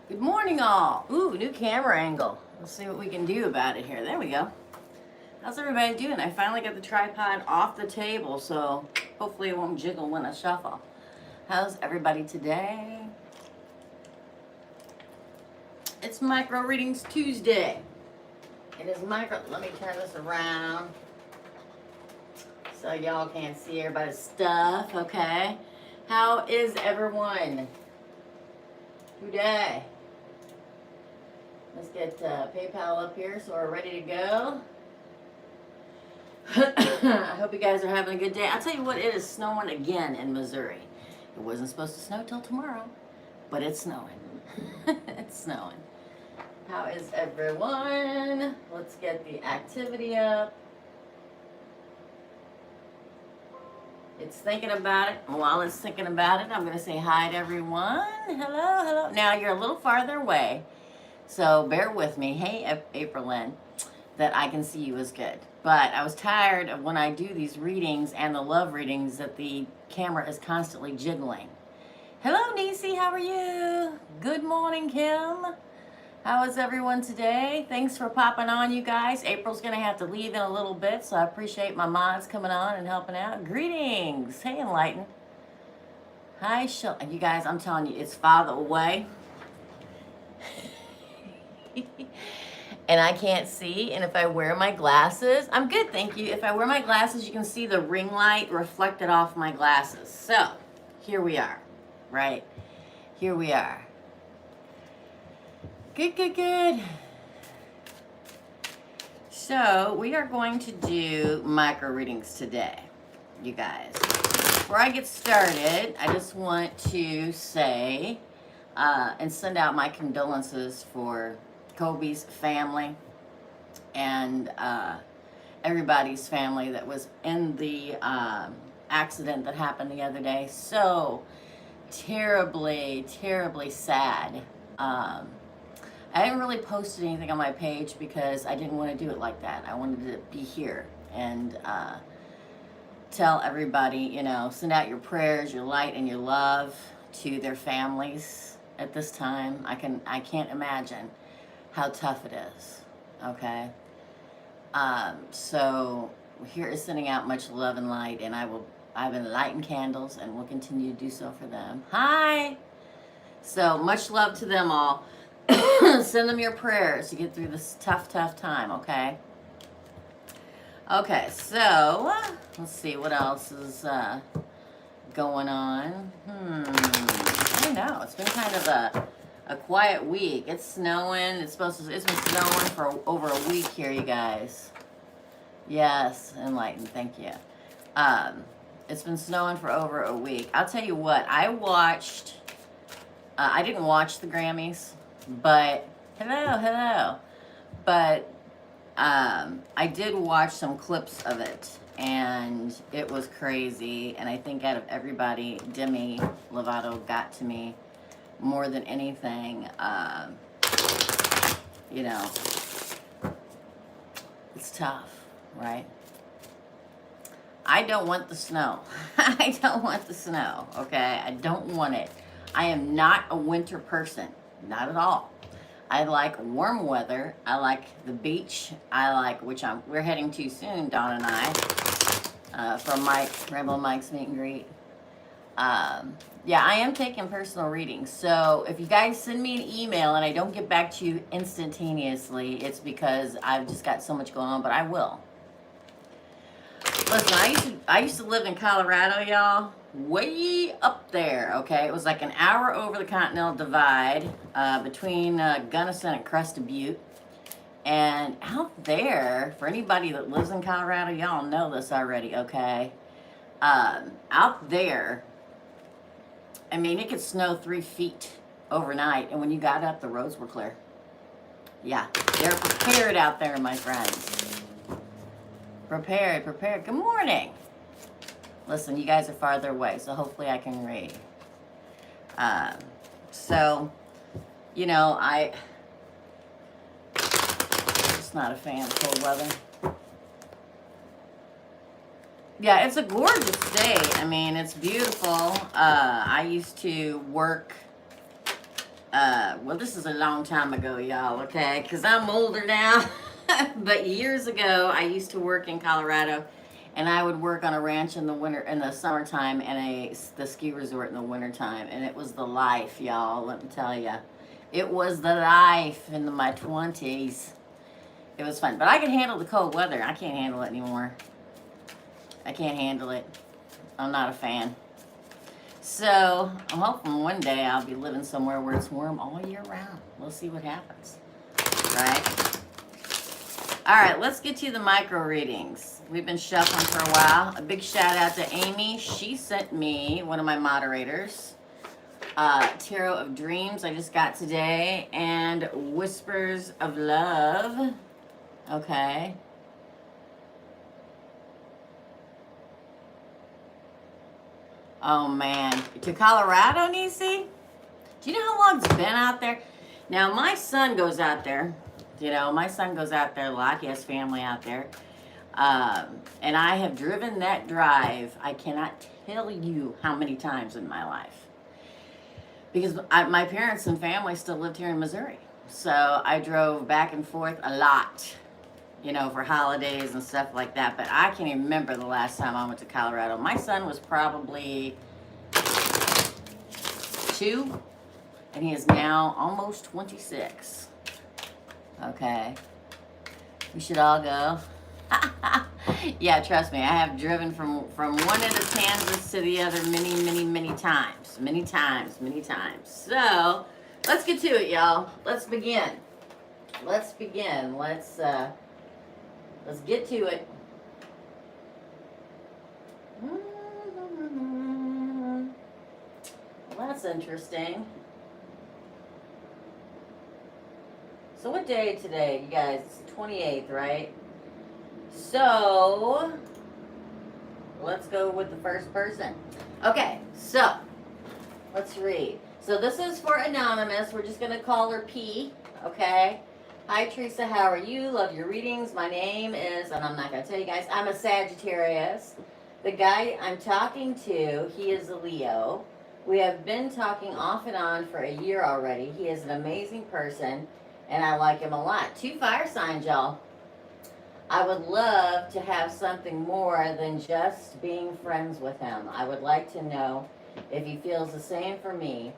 Good morning, all. Ooh, new camera angle. Let's see what we can do about it here. There we go. How's everybody doing? I finally got the tripod off the table, so hopefully it won't jiggle when I shuffle. How's everybody today? It's Micro Readings Tuesday. It is micro. Let me turn this around so y'all can't see everybody's stuff, okay? How is everyone today? Let's get PayPal up here so we're ready to go. I hope you guys are having a good day. I'll tell you what, it is snowing again in Missouri. It wasn't supposed to snow till tomorrow, but it's snowing. It's snowing. How is everyone? Let's get the activity up. It's thinking about it. While it's thinking about it, I'm going to say hi to everyone. Hello, hello. Now, you're a little farther away, so bear with me. Hey, April Lynn, that I can see you is good. But I was tired of when I do these readings and the love readings that the camera is constantly jiggling. Hello, Nisi. How are you? Good morning, Kim. How is everyone today? Thanks for popping on, you guys. April's going to have to leave in a little bit, so I appreciate my mods coming on and helping out. Greetings. Hey, Enlightened. Hi, Shelley. You guys, I'm telling you, it's farther away. And I can't see, and if I wear my glasses, I'm good, thank you. If I wear my glasses, you can see the ring light reflected off my glasses. So, here we are, right? Here we are. Good, good, good. So, we are going to do micro readings today, you guys. Before I get started, I just want to say and send out my condolences for Kobe's family and everybody's family that was in the accident that happened the other day. So terribly, terribly sad. I haven't really posted anything on my page because I didn't want to do it like that. I wanted to be here and tell everybody, you know, send out your prayers, your light, and your love to their families at this time. I can't imagine how tough it is, okay? So here is sending out much love and light, and I've been lighting candles and will continue to do so for them. Hi! So much love to them all. Send them your prayers to get through this tough, tough time, okay? Okay, so let's see what else is going on. I don't know. It's been kind of a quiet week. It's snowing. It's been snowing for over a week here, you guys. Yes, enlightened. Thank you. It's been snowing for over a week. I'll tell you what. I didn't watch the Grammys, but hello. But I did watch some clips of it, and it was crazy. And I think out of everybody, Demi Lovato got to me more than anything. You know, it's tough, right? I don't want the snow. I don't want the snow, okay? I don't want it. I am not a winter person, not at all. I like warm weather. I like the beach. I like, we're heading to soon, Dawn and I, for Rambo Mike's meet and greet. Yeah, I am taking personal readings. So if you guys send me an email and I don't get back to you instantaneously, it's because I've just got so much going on, but I will. Listen, I used to live in Colorado, y'all. Way up there, okay? It was like an hour over the Continental Divide between Gunnison and Crested Butte. And out there, for anybody that lives in Colorado, y'all know this already, okay? Out there, I mean, it could snow 3 feet overnight, and when you got up, the roads were clear. Yeah, they're prepared out there, my friends. Prepared. Good morning. Listen, you guys are farther away, so hopefully I can read. So, you know, I'm just not a fan of cold weather. Yeah, it's a gorgeous day. I mean, it's beautiful. I used to work well, this is a long time ago, y'all, okay? Because I'm older now. But years ago, I used to work in Colorado, and I would work on a ranch in the summertime, and the ski resort in the wintertime, and it was the life, y'all. Let me tell you, it was the life in my 20s. It was fun, but I could handle the cold weather. I can't handle it anymore. I can't handle it. I'm not a fan. So I'm hoping one day I'll be living somewhere where it's warm all year round. We'll see what happens, right? All right, let's get to the micro readings. We've been shuffling for a while. A big shout out to Amy. She sent me, one of my moderators, Tarot of Dreams I just got today, and Whispers of Love. Okay. Oh man, to Colorado, Nisi? Do you know how long it's been out there? Now my son goes out there. You know, my son goes out there a lot. He has family out there. And I have driven that drive, I cannot tell you how many times in my life. Because my parents and family still lived here in Missouri. So I drove back and forth a lot, you know, for holidays and stuff like that. But I can't even remember the last time I went to Colorado. My son was probably 2, and he is now almost 26. Okay. We should all go. Yeah, trust me, I have driven from one end of Kansas to the other many times. Many times. So, let's get to it, y'all. Let's begin. Let's get to it. Well, that's interesting. So what day today, you guys? It's the 28th, right? So, let's go with the first person. Okay, so, let's read. So this is for Anonymous. We're just going to call her P, okay? Hi, Teresa. How are you? Love your readings. My name is, and I'm not going to tell you guys, I'm a Sagittarius. The guy I'm talking to, he is a Leo. We have been talking off and on for a year already. He is an amazing person, and I like him a lot. 2 fire signs, y'all. I would love to have something more than just being friends with him. I would like to know if he feels the same for me.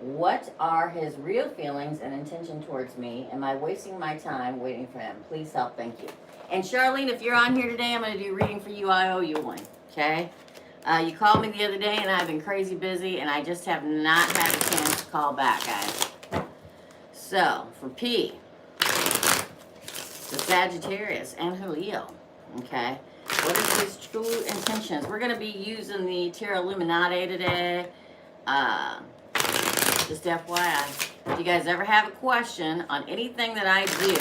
What are his real feelings and intention towards me? Am I wasting my time waiting for him? Please help. Thank you. And Charlene, if you're on here today, I'm going to do reading for you. I owe you one. Okay? You called me the other day, and I've been crazy busy, and I just have not had a chance to call back, guys. So, for P, the Sagittarius and her Leo, okay? What is his true intentions? We're going to be using the Tarot Illuminati today. Just FYI, if you guys ever have a question on anything that I do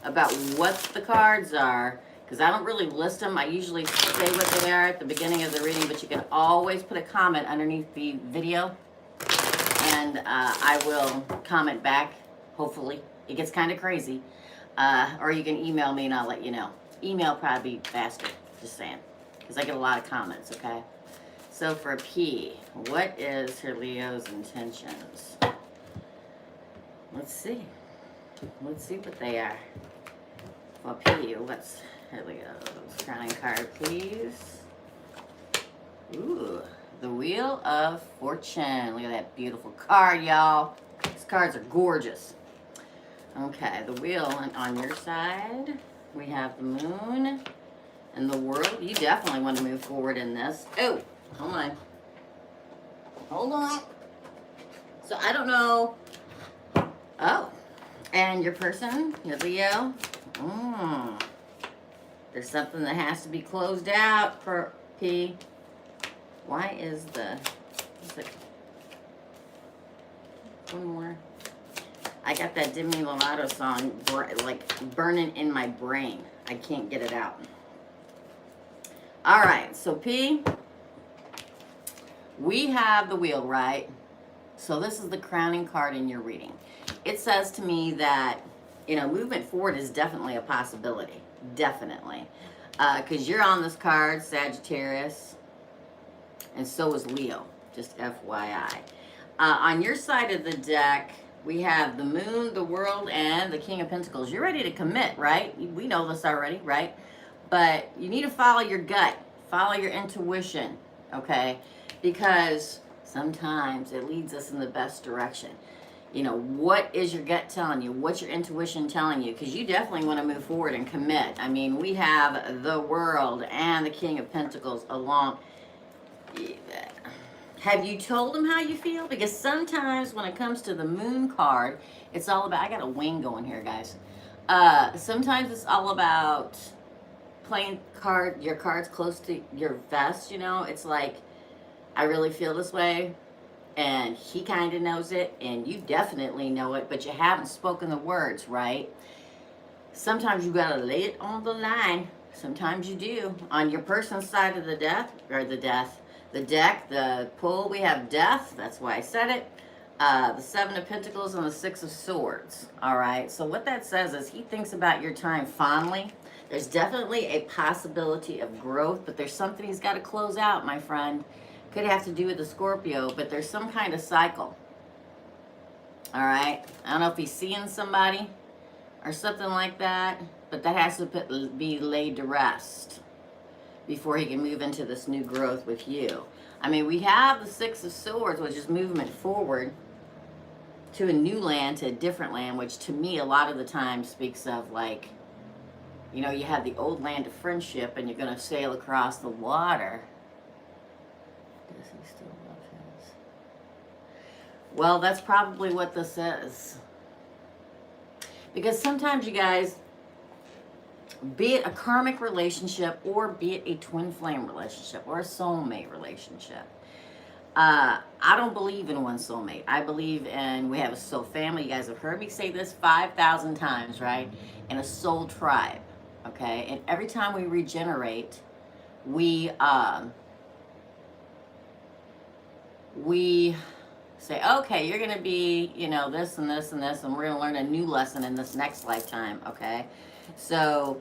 about what the cards are, because I don't really list them, I usually say what they are at the beginning of the reading, but you can always put a comment underneath the video, and I will comment back, hopefully. It gets kind of crazy. Or you can email me and I'll let you know. Email probably be faster, just saying, because I get a lot of comments, okay? So for P, what is her Leo's intentions? Let's see. Let's see what they are. For P, what's her Leo's crowning card, please? Ooh, the Wheel of Fortune. Look at that beautiful card, y'all. These cards are gorgeous. Okay, the wheel on your side. We have the Moon and the World. You definitely want to move forward in this. Oh, hold on. Hold on. So I don't know. Oh, and your person, your Leo. There's something that has to be closed out for P. Why is the... One more. I got that Demi Lovato song like burning in my brain. I can't get it out. All right, so P, we have the wheel, right? So this is the crowning card in your reading. It says to me that, you know, movement forward is definitely a possibility. Definitely. Because you're on this card, Sagittarius, and so is Leo, just FYI. On your side of the deck, We have the Moon, the World, and the King of Pentacles. You're ready to commit, right? We know this already, right? But you need to follow your gut. Follow your intuition, okay? Because sometimes it leads us in the best direction. You know, what is your gut telling you? What's your intuition telling you? Because you definitely want to move forward and commit. I mean, we have the World and the King of Pentacles along. Have you told them how you feel? Because sometimes when it comes to the Moon card, it's all about, I got a wing going here, guys. Sometimes it's all about playing your cards close to your vest, you know? It's like, I really feel this way, and he kind of knows it, and you definitely know it, but you haven't spoken the words, right? Sometimes you gotta lay it on the line. Sometimes you do. On your person's side of the deck, the pull, we have death. That's why I said it. The Seven of Pentacles and the Six of Swords. All right. So what that says is he thinks about your time fondly. There's definitely a possibility of growth, but there's something he's got to close out, my friend. Could have to do with the Scorpio, but there's some kind of cycle. All right. I don't know if he's seeing somebody or something like that, but that has to be laid to rest before he can move into this new growth with you. I mean, we have the Six of Swords, which is movement forward to a new land, to a different land, which to me a lot of the time speaks of, like, you know, you have the old land of friendship and you're going to sail across the water. Does he still love his? Well, that's probably what this is. Because sometimes, you guys, be it a karmic relationship or be it a twin flame relationship or a soulmate relationship, I don't believe in one soulmate. I believe in, we have a soul family. You guys have heard me say this 5,000 times, right? And a soul tribe, okay? And every time we regenerate, we say, okay, you're going to be, you know, this and this and this, and we're going to learn a new lesson in this next lifetime, okay? So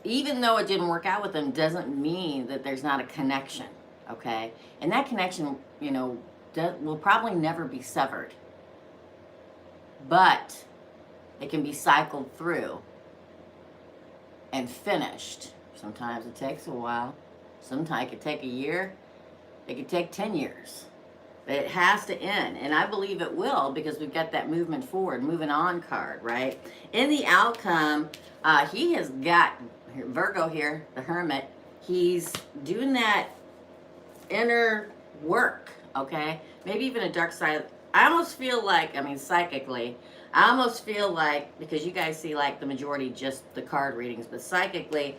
even though it didn't work out with them, doesn't mean that there's not a connection, okay? And that connection, you know, will probably never be severed. But it can be cycled through and finished. Sometimes it takes a while. Sometimes it could take a year. It could take 10 years. It has to end, and I believe it will, because we've got that movement forward, moving on card, right? In the outcome, he has got Virgo here, the Hermit. He's doing that inner work, okay? Maybe even a dark side. I almost feel like, I mean, psychically, I almost feel like, because you guys see like the majority just the card readings, but psychically,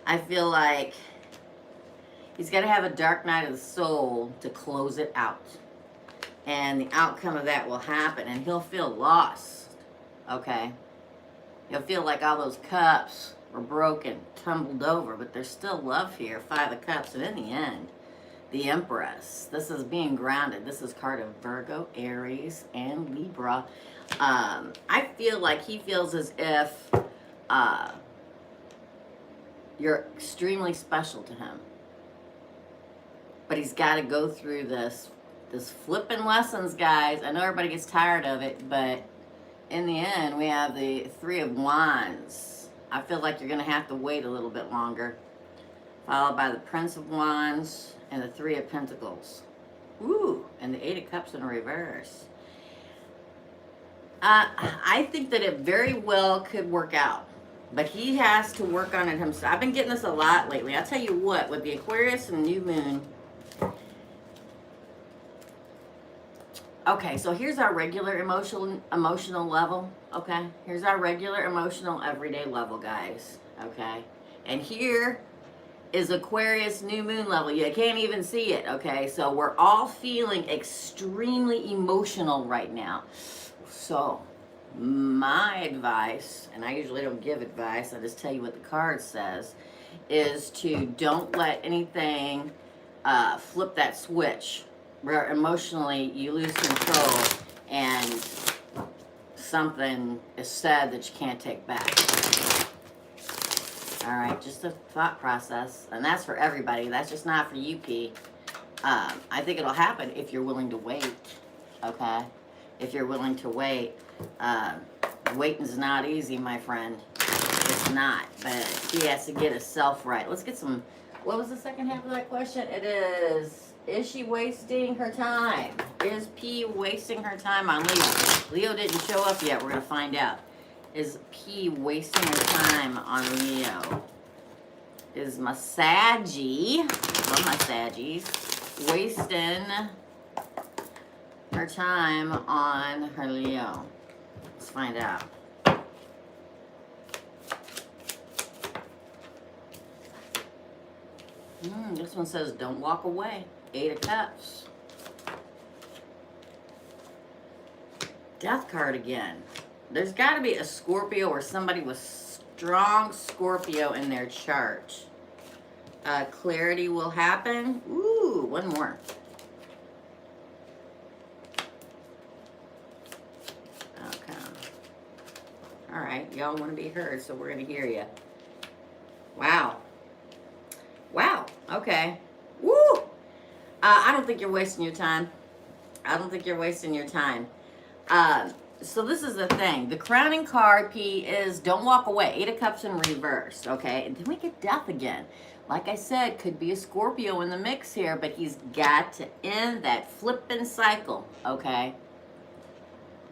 I feel like he's got to have a dark night of the soul to close it out. And the outcome of that will happen. And he'll feel lost. Okay? He'll feel like all those cups were broken, tumbled over. But there's still love here. Five of Cups. And in the end, the Empress. This is being grounded. This is card of Virgo, Aries, and Libra. I feel like he feels as if you're extremely special to him. But he's got to go through this flipping lessons, guys. I know everybody gets tired of it, but in the end, we have the Three of Wands. I feel like you're going to have to wait a little bit longer. Followed by the Prince of Wands and the Three of Pentacles. Ooh, and the Eight of Cups in reverse. I think that it very well could work out. But he has to work on it himself. I've been getting this a lot lately. I'll tell you what, with the Aquarius and New Moon. Okay, so here's our regular emotional level, okay? Here's our regular emotional everyday level, guys, okay? And here is Aquarius New Moon level. You can't even see it, okay? So we're all feeling extremely emotional right now. So my advice, and I usually don't give advice, I just tell you what the card says, is to don't let anything flip that switch where emotionally you lose control and something is said that you can't take back. All right, just a thought process, and that's for everybody. That's just not for you, P. I think it'll happen if you're willing to wait, okay? if you're willing to wait. Waiting's not easy, my friend. It's not, but he has to get himself right. Let's get some, what was the second half of that question? It is she wasting her time? Is P wasting her time on Leo? Leo didn't show up yet. We're going to find out. Is P wasting her time on Leo? Is my Saggy, love my Saggies, wasting her time on her Leo? Let's find out. This one says, don't walk away. 8 of Cups. Death card again. There's got to be a Scorpio or somebody with strong Scorpio in their chart. Clarity will happen. Ooh, one more. Okay. All right, y'all want to be heard, so we're going to hear you. Wow. Wow, okay. Woo! I don't think you're wasting your time. I don't think you're wasting your time. So this is the thing. The crowning card, P, is don't walk away. 8 of Cups in reverse, okay? And then we get Death again. Like I said, could be a Scorpio in the mix here, but he's got to end that flipping cycle, okay?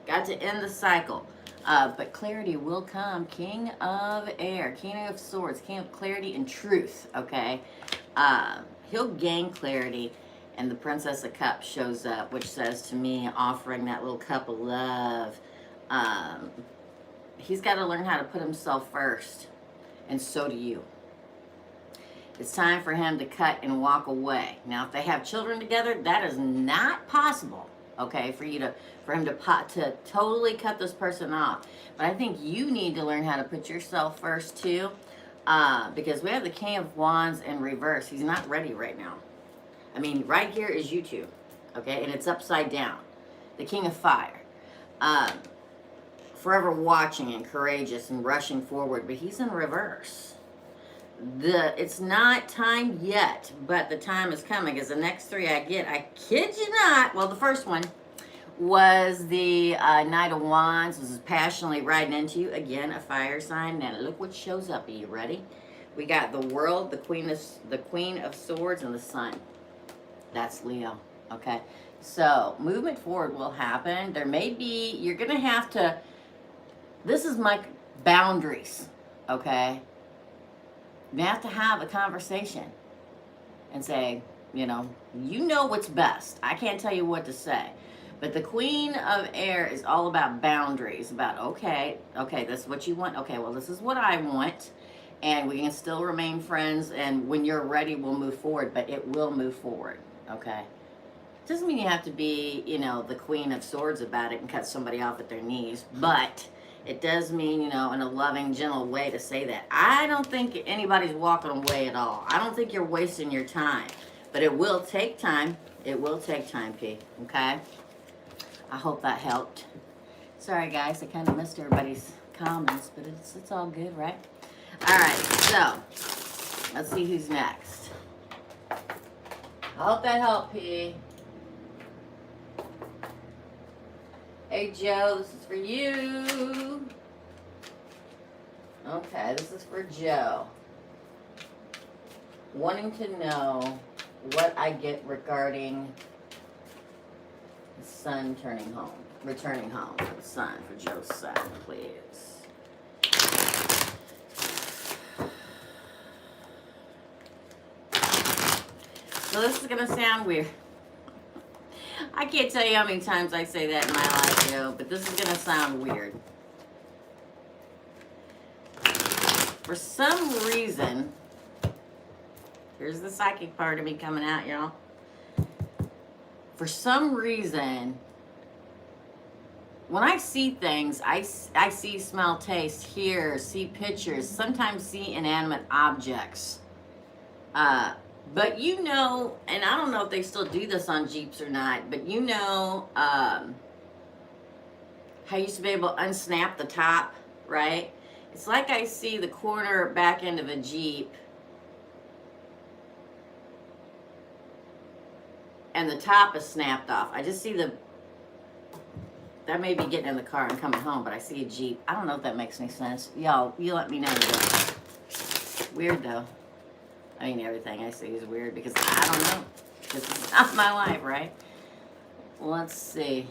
Got to end the cycle. But clarity will come. King of Air, King of Swords, King of Clarity and Truth, okay? He'll gain clarity, and the Princess of Cups shows up, which says to me, offering that little cup of love. He's got to learn how to put himself first, and so do you. It's time for him to cut and walk away. Now, if they have children together, that is not possible, okay, for him to totally cut this person off. But I think you need to learn how to put yourself first, too, because we have the King of Wands in reverse. He's not ready right now. I mean, right here is you two, okay, and it's upside down. The King of Fire. Forever watching and courageous and rushing forward, but he's in reverse. It's not time yet, but the time is coming, because the next 3 I get, I kid you not, well, the first one was the Knight of Wands. This is passionately riding into you. Again, a fire sign. Now look what shows up. Are you ready? We got the World, the Queen of Swords, and the Sun. That's Leo, okay? So, movement forward will happen. There may be, you're going to have to, this is my boundaries, okay? You have to have a conversation and say, you know what's best. I can't tell you what to say. But the Queen of Air is all about boundaries, about, okay, this is what you want. Okay, well, this is what I want. And we can still remain friends. And when you're ready, we'll move forward. But it will move forward, okay? Doesn't mean you have to be, the Queen of Swords about it and cut somebody off at their knees. But it does mean, in a loving, gentle way to say that. I don't think anybody's walking away at all. I don't think you're wasting your time. But it will take time. It will take time, P, okay? I hope that helped. Sorry, guys. I kind of missed everybody's comments, but it's all good, right? All right, so let's see who's next. I hope that helped, P. Hey, Joe, this is for you. Okay, this is for Joe. Wanting to know what I get regarding the sun returning home for the sun, for Joe's son, please. So this is going to sound weird. I can't tell you how many times I say that in my life, but this is going to sound weird. For some reason, here's the psychic part of me coming out, y'all. For some reason, when I see things, I see, smell, taste, hear, see pictures, sometimes see inanimate objects. But and I don't know if they still do this on Jeeps or not, but how you used to be able to unsnap the top, right? It's like I see the corner back end of a Jeep and the top is snapped off. I just see That may be getting in the car and coming home, but I see a Jeep. I don't know if that makes any sense. Y'all, you let me know. Weird though. I mean, everything I see is weird because I don't know. This is not my life, right? Let's see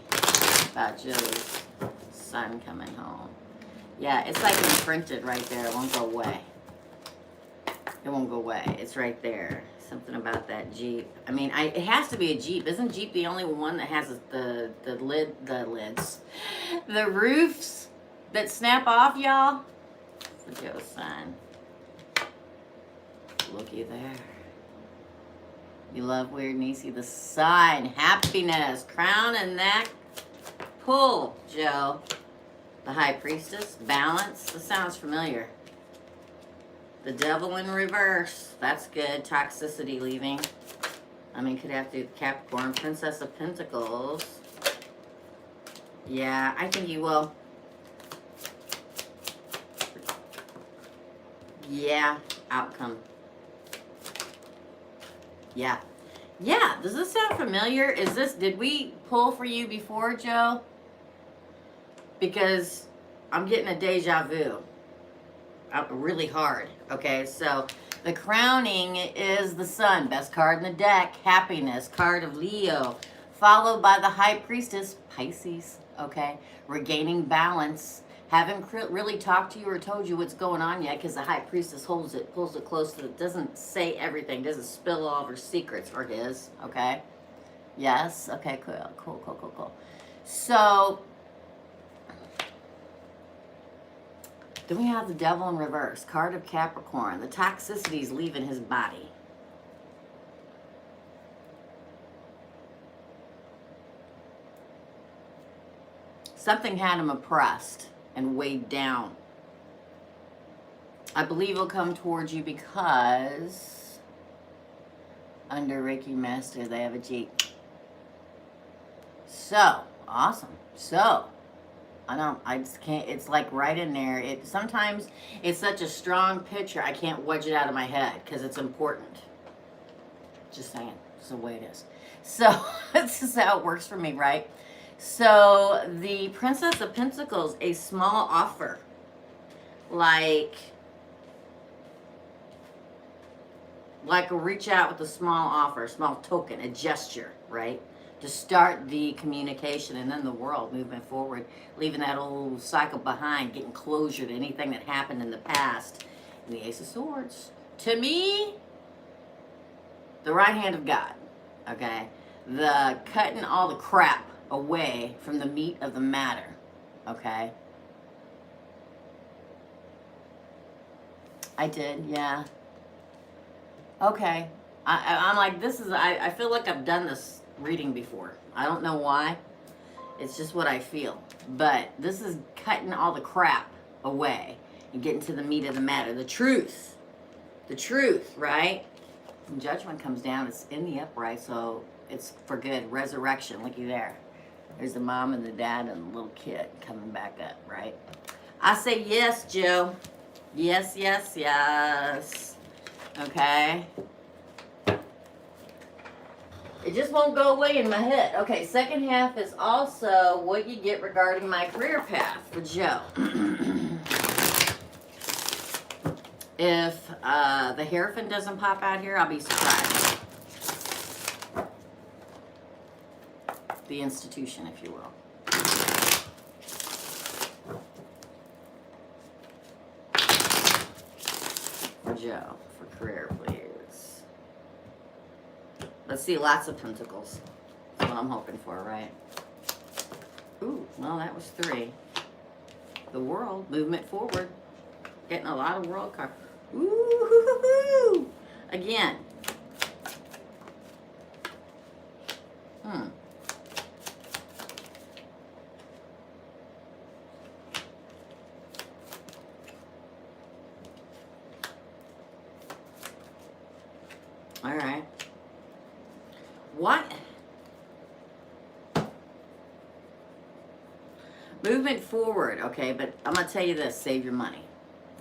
about Joe's son coming home. Yeah, it's like imprinted right there. It won't go away. It won't go away. It's right there. Something about that Jeep. I mean, it has to be a Jeep. Isn't Jeep the only one that has the lids, the roofs that snap off, y'all? For Joe's son. Looky there. You love weird Niecy. The sign, happiness, crown and neck. Pull, Joe. The high priestess, balance. This sounds familiar. The devil in reverse. That's good. Toxicity leaving. I mean, could have to do Capricorn. Princess of Pentacles. Yeah, I think you will. Yeah, outcome. Yeah. Yeah, does this sound familiar? Did we pull for you before, Joe? Because I'm getting a deja vu. Really hard. Okay, so the crowning is the sun. Best card in the deck. Happiness. Card of Leo. Followed by the high priestess, Pisces. Okay, regaining balance. Haven't really talked to you or told you what's going on yet because the high priestess pulls it close to it. Doesn't say everything. Doesn't spill all of her secrets or his. Okay. Yes. Okay. Cool. So then we have the devil in reverse. Card of Capricorn. The toxicity is leaving his body. Something had him oppressed and weighed down. I believe he'll come towards you because under Reiki Master they have a Jeep. So, awesome. So, I just can't, it's like right in there. Sometimes it's such a strong picture, I can't wedge it out of my head because it's important. Just saying, it's the way it is. So, this is how it works for me, right? So, the Princess of Pentacles, a small offer. Like a reach out with a small offer, a small token, a gesture, right? To start the communication and then the world moving forward, leaving that old cycle behind, getting closure to anything that happened in the past. And the Ace of Swords. To me, the right hand of God, okay? The cutting all the crap away from the meat of the matter, okay? I did, yeah. Okay. I'm like, I feel like I've done this reading before. I don't know why. It's just what I feel. But this is cutting all the crap away and getting to the meat of the matter. The truth. The truth, right? When judgment comes down, it's in the upright, so it's for good. Resurrection, looky there. There's the mom and the dad and the little kid coming back up, right? I say yes, Joe. Yes, yes, yes. Okay. It just won't go away in my head. Okay, second half is also what you get regarding my career path for Joe. If the Hierophant doesn't pop out here, I'll be surprised. The institution, if you will. For Joe, for career, please. Let's see, lots of pentacles. That's what I'm hoping for, right? Ooh, well, that was 3. The world, movement forward. Getting a lot of world cards. Ooh, again. All right. What? Movement forward, okay, but I'm going to tell you this, save your money.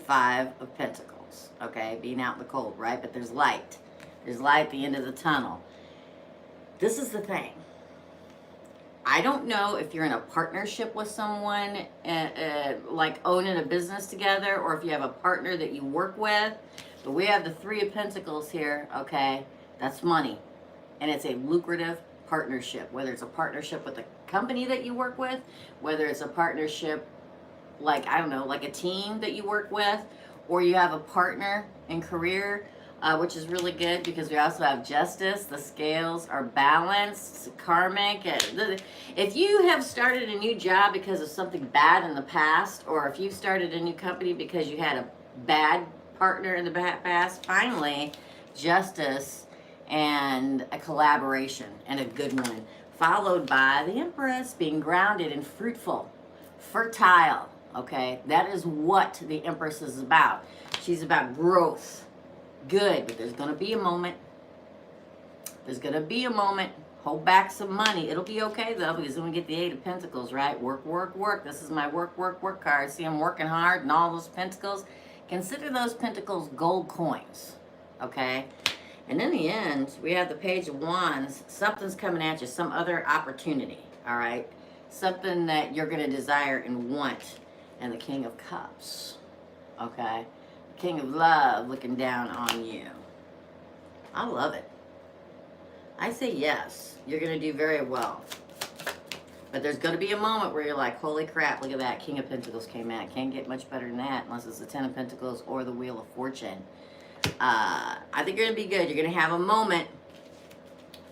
5 of Pentacles, okay, being out in the cold, right? But there's light. There's light at the end of the tunnel. This is the thing. I don't know if you're in a partnership with someone, like owning a business together, or if you have a partner that you work with. But we have the Three of Pentacles here, okay? That's money. And it's a lucrative partnership, whether it's a partnership with a company that you work with, whether it's a partnership like, I don't know, like a team that you work with, or you have a partner in career, which is really good because we also have justice. The scales are balanced, karmic. If you have started a new job because of something bad in the past, or if you started a new company because you had a bad partner in the past, finally, justice and a collaboration, and a good one, followed by the Empress being grounded and fruitful, fertile. Okay, that is what the Empress is about. She's about growth. Good, but there's going to be a moment. There's going to be a moment. Hold back some money. It'll be okay, though, because when we get the Eight of Pentacles, right? Work, work, work. This is my work, work, work card. See, I'm working hard and all those pentacles. Consider those pentacles gold coins, okay? And in the end, we have the Page of Wands. Something's coming at you, some other opportunity, all right? Something that you're going to desire and want. And the King of Cups, okay? King of Love looking down on you. I love it. I say yes. You're going to do very well. But there's going to be a moment where you're like, holy crap, look at that. King of Pentacles came out. Can't get much better than that unless it's the Ten of Pentacles or the Wheel of Fortune. I think you're going to be good. You're going to have a moment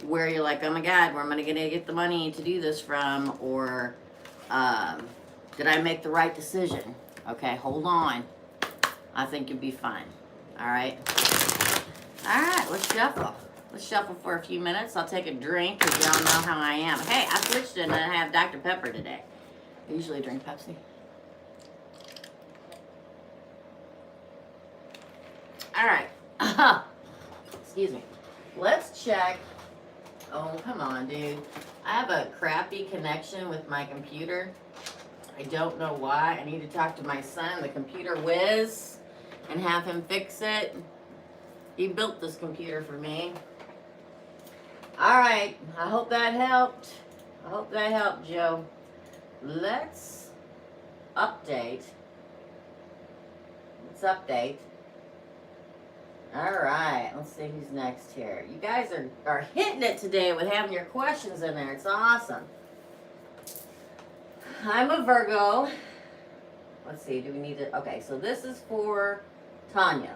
where you're like, oh my God, where am I going to get the money to do this from? Or did I make the right decision? Okay, hold on. I think you'll be fine. All right? All right, let's shuffle. Let's shuffle for a few minutes. I'll take a drink because y'all know how I am. Hey, I switched it and I have Dr. Pepper today. I usually drink Pepsi. All right. Excuse me. Let's check. Oh, come on, dude. I have a crappy connection with my computer. I don't know why. I need to talk to my son, the computer whiz, and have him fix it. He built this computer for me. All right. I hope that helped. I hope that helped, Joe. Let's update. Let's update. All right. Let's see who's next here. You guys are hitting it today with having your questions in there. It's awesome. I'm a Virgo. Let's see, do we need to... Okay, so this is for Tonya.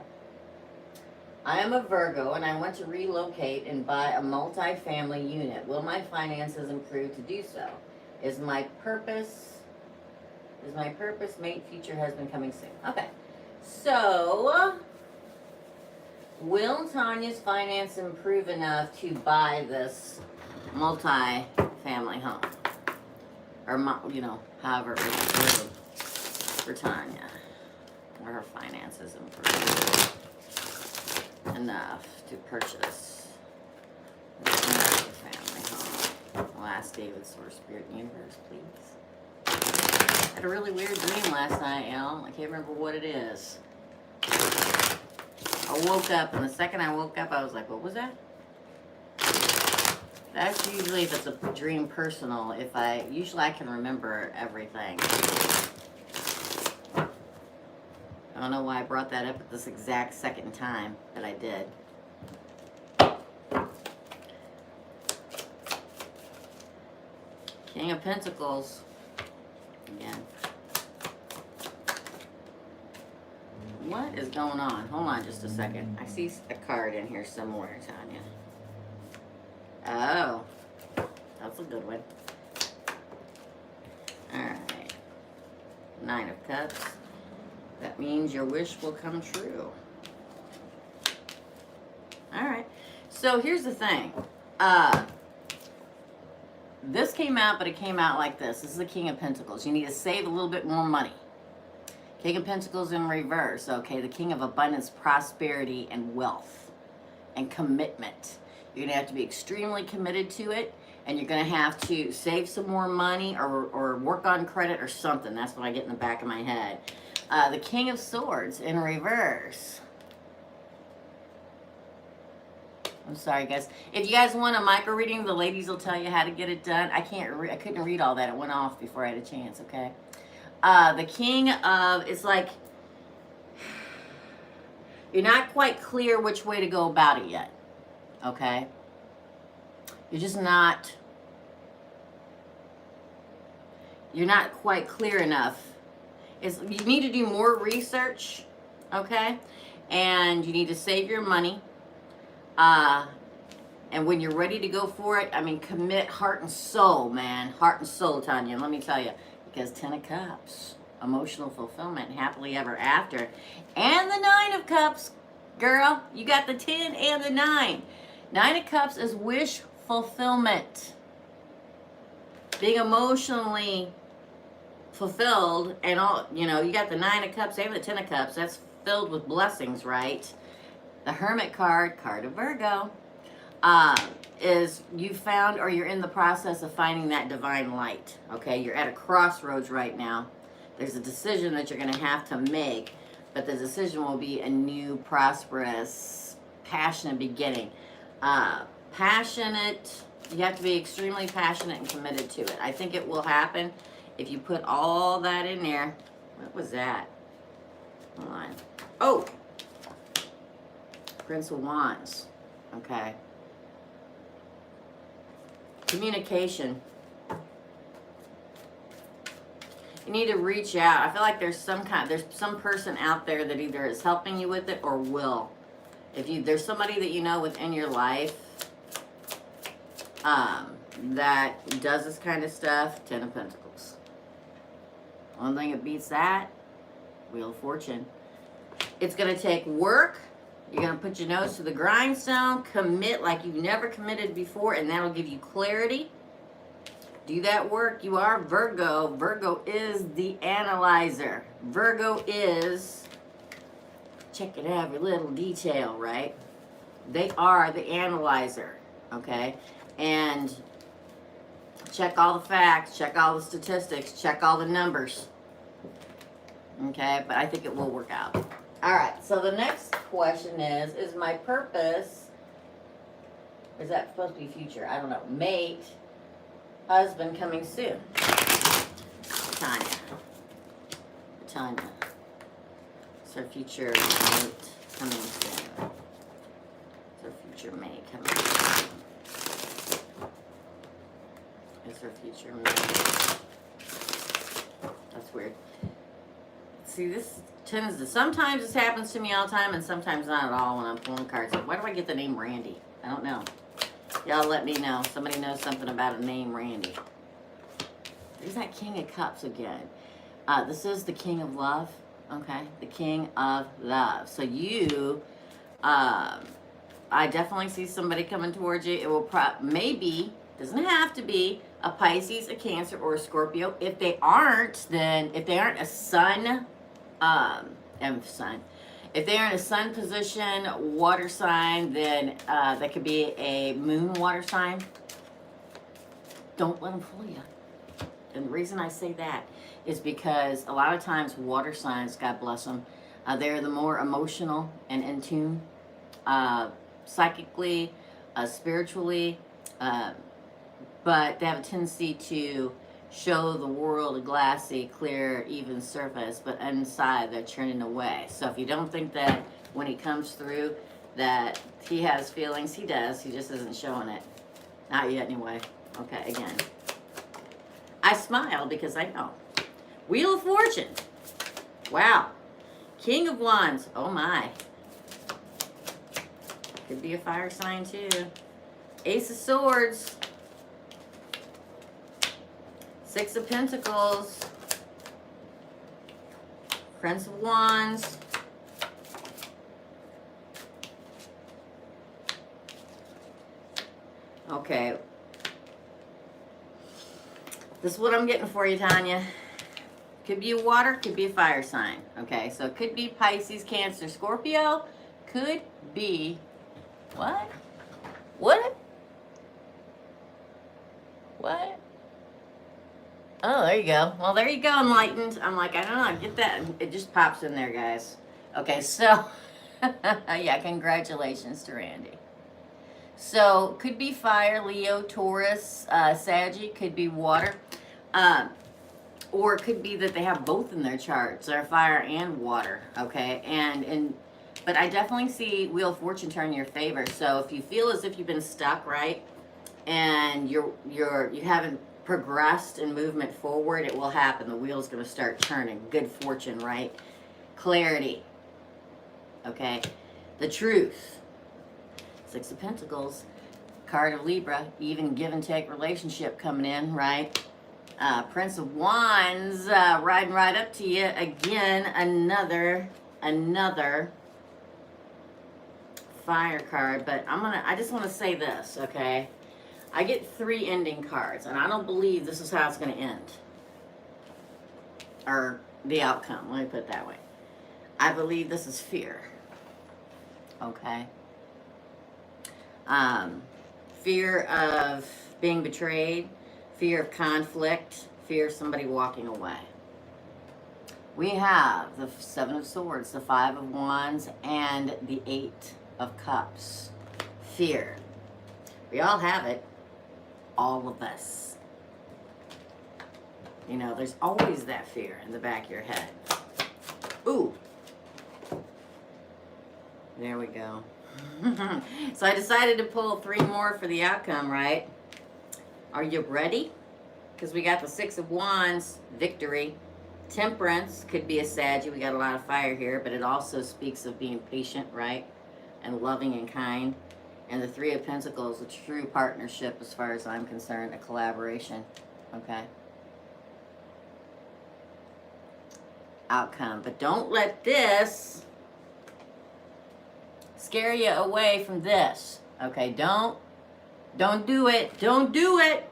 I am a Virgo, and I want to relocate and buy a multi-family unit. Will my finances improve to do so? Is my purpose, mate, future husband coming soon? Okay, so... will Tonya's finance improve enough to buy this multi-family home? Or, you know, however it was for Tonya. Or her finances improve enough to purchase this family home. Last day with Source, Spirit, and Universe, please. I had a really weird dream last night, y'all. I can't remember what it is. I woke up, and the second I woke up, I was like, what was that? That's usually if it's a dream personal. Usually I can remember everything. I don't know why I brought that up at this exact second time, but I did. King of Pentacles. Again. What is going on? Hold on just a second. I see a card in here somewhere, Tonya. Oh, that's a good one. Alright. Nine of Cups. That means your wish will come true. Alright. So here's the thing. This came out, but it came out like this. This is the King of Pentacles. You need to save a little bit more money. King of Pentacles in reverse. Okay, the King of Abundance, prosperity, and wealth. And commitment. You're going to have to be extremely committed to it, and you're going to have to save some more money or work on credit or something. That's what I get in the back of my head. The King of Swords in reverse. I'm sorry, guys. If you guys want a micro reading, the ladies will tell you how to get it done. I couldn't read all that. It went off before I had a chance. Okay. The king of, it's like you're not quite clear which way to go about it yet. Okay. You're just not. You're not quite clear enough. You need to do more research. Okay. And you need to save your money. And when you're ready to go for it, I mean, commit heart and soul, man. Heart and soul, Tonya. Let me tell you. Because 10 of Cups, emotional fulfillment, happily ever after. And the 9 of Cups, girl. You got the 10 and the 9. 9 of Cups is wish fulfillment. Being emotionally fulfilled and all, you know, you got the 9 of Cups and the 10 of Cups. That's filled with blessings, right? The Hermit card of Virgo, is you found or you're in the process of finding that divine light. Okay, you're at a crossroads right now. There's a decision that you're going to have to make, but the decision will be a new, prosperous, passionate beginning. Passionate, you have to be extremely passionate and committed to it. I think it will happen if you put all that in there. What was that? Hold on. Oh! Prince of Wands. Okay. Communication. You need to reach out. I feel like there's some person out there that either is helping you with it or will. There's somebody that you know within your life that does this kind of stuff. 10 of Pentacles. Only thing that beats that, Wheel of Fortune. It's going to take work. You're going to put your nose to the grindstone, commit like you've never committed before, and that'll give you clarity. Do that work. You are Virgo. Virgo is the analyzer. Virgo is checking every little detail, right? They are the analyzer, okay? And check all the facts, check all the statistics, check all the numbers, okay? But I think it will work out. All right, so the next question is my purpose, is that supposed to be future? I don't know. Mate, husband coming soon. Tonya. It's her future mate coming soon. It's her future mate coming soon. It's her future mate. That's weird. See, this tends to, sometimes this happens to me all the time and sometimes not at all when I'm pulling cards. Like, why do I get the name Randy? I don't know. Y'all let me know. Somebody knows something about a name Randy. There's that King of Cups again. This is the King of Love. Okay? The King of Love. So you, I definitely see somebody coming towards you. It will maybe, doesn't have to be, a Pisces, a Cancer, or a Scorpio. If they aren't, then, if they aren't a sun, if they are in a sun position, water sign, then that could be a moon water sign. Don't let them fool you. And the reason I say that is because a lot of times water signs, God bless them, they're the more emotional and in tune, psychically, spiritually, but they have a tendency to show the world a glassy, clear, even surface, but inside they're turning away. So if you don't think that when he comes through that he has feelings, he does. He just isn't showing it. Not yet anyway. Okay, again. I smile because I know. Wheel of Fortune. Wow. King of Wands. Oh my. Could be a fire sign too. Ace of Swords. 6 of Pentacles, Prince of Wands, okay, this is what I'm getting for you, Tonya. Could be a water, could be a fire sign, okay, so it could be Pisces, Cancer, Scorpio, could be, what? Oh, there you go. Well, there you go, enlightened. I'm like, I don't know, I get that. It just pops in there, guys. Okay, so, yeah, congratulations to Randy. So, could be fire, Leo, Taurus, Saggy, could be water. Or it could be that they have both in their charts. They're fire and water, okay? But I definitely see Wheel of Fortune turn in your favor. So if you feel as if you've been stuck, right, and you haven't progressed in movement forward, it will happen. The wheel's going to start turning. Good fortune, right? Clarity, okay? The truth. Six of Pentacles, card of Libra, even give and take relationship coming in, right? Prince of Wands, riding right up to you again. Another fire card, but I just want to say this, okay? I get 3 ending cards, and I don't believe this is how it's going to end, or the outcome. Let me put it that way. I believe this is fear, okay? Fear of being betrayed, fear of conflict, fear of somebody walking away. We have the 7 of Swords, the 5 of Wands, and the 8 of Cups. Fear. We all have it. All of us. You know, there's always that fear in the back of your head. Ooh. There we go. So I decided to pull 3 more for the outcome, right? Are you ready? Because we got the 6 of Wands, victory. Temperance could be a Saggy. We got a lot of fire here, but it also speaks of being patient, right? And loving and kind. And the 3 of Pentacles, a true partnership as far as I'm concerned, a collaboration, okay? Outcome. But don't let this scare you away from this, okay? Don't do it. Don't do it.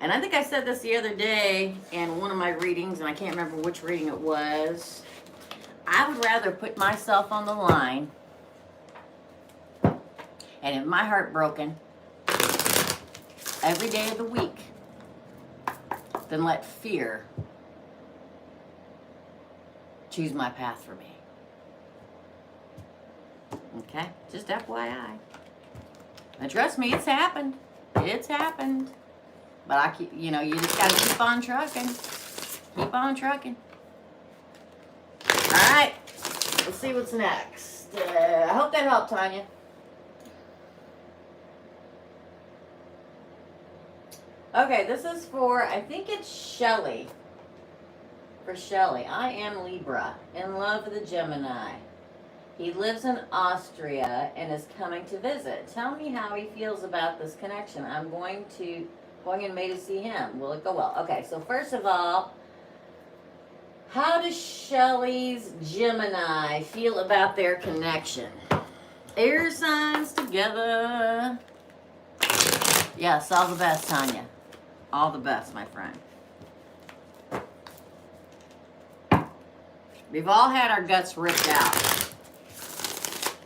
And I think I said this the other day in one of my readings, and I can't remember which reading it was. I would rather put myself on the line and have my heart broken every day of the week than let fear choose my path for me. Okay? Just FYI. And trust me, it's happened. It's happened. But you just gotta keep on trucking. Keep on trucking. All right. Let's see what's next. I hope that helped, Tonya. Okay, this is for, I think it's Shelley. For Shelley. I am Libra, in love with a Gemini. He lives in Austria and is coming to visit. Tell me how he feels about this connection. I'm going in May to see him. Will it go well? Okay, so first of all, how does Shelley's Gemini feel about their connection? Air signs together. Yes, all the best, Tonya. All the best, my friend. We've all had our guts ripped out.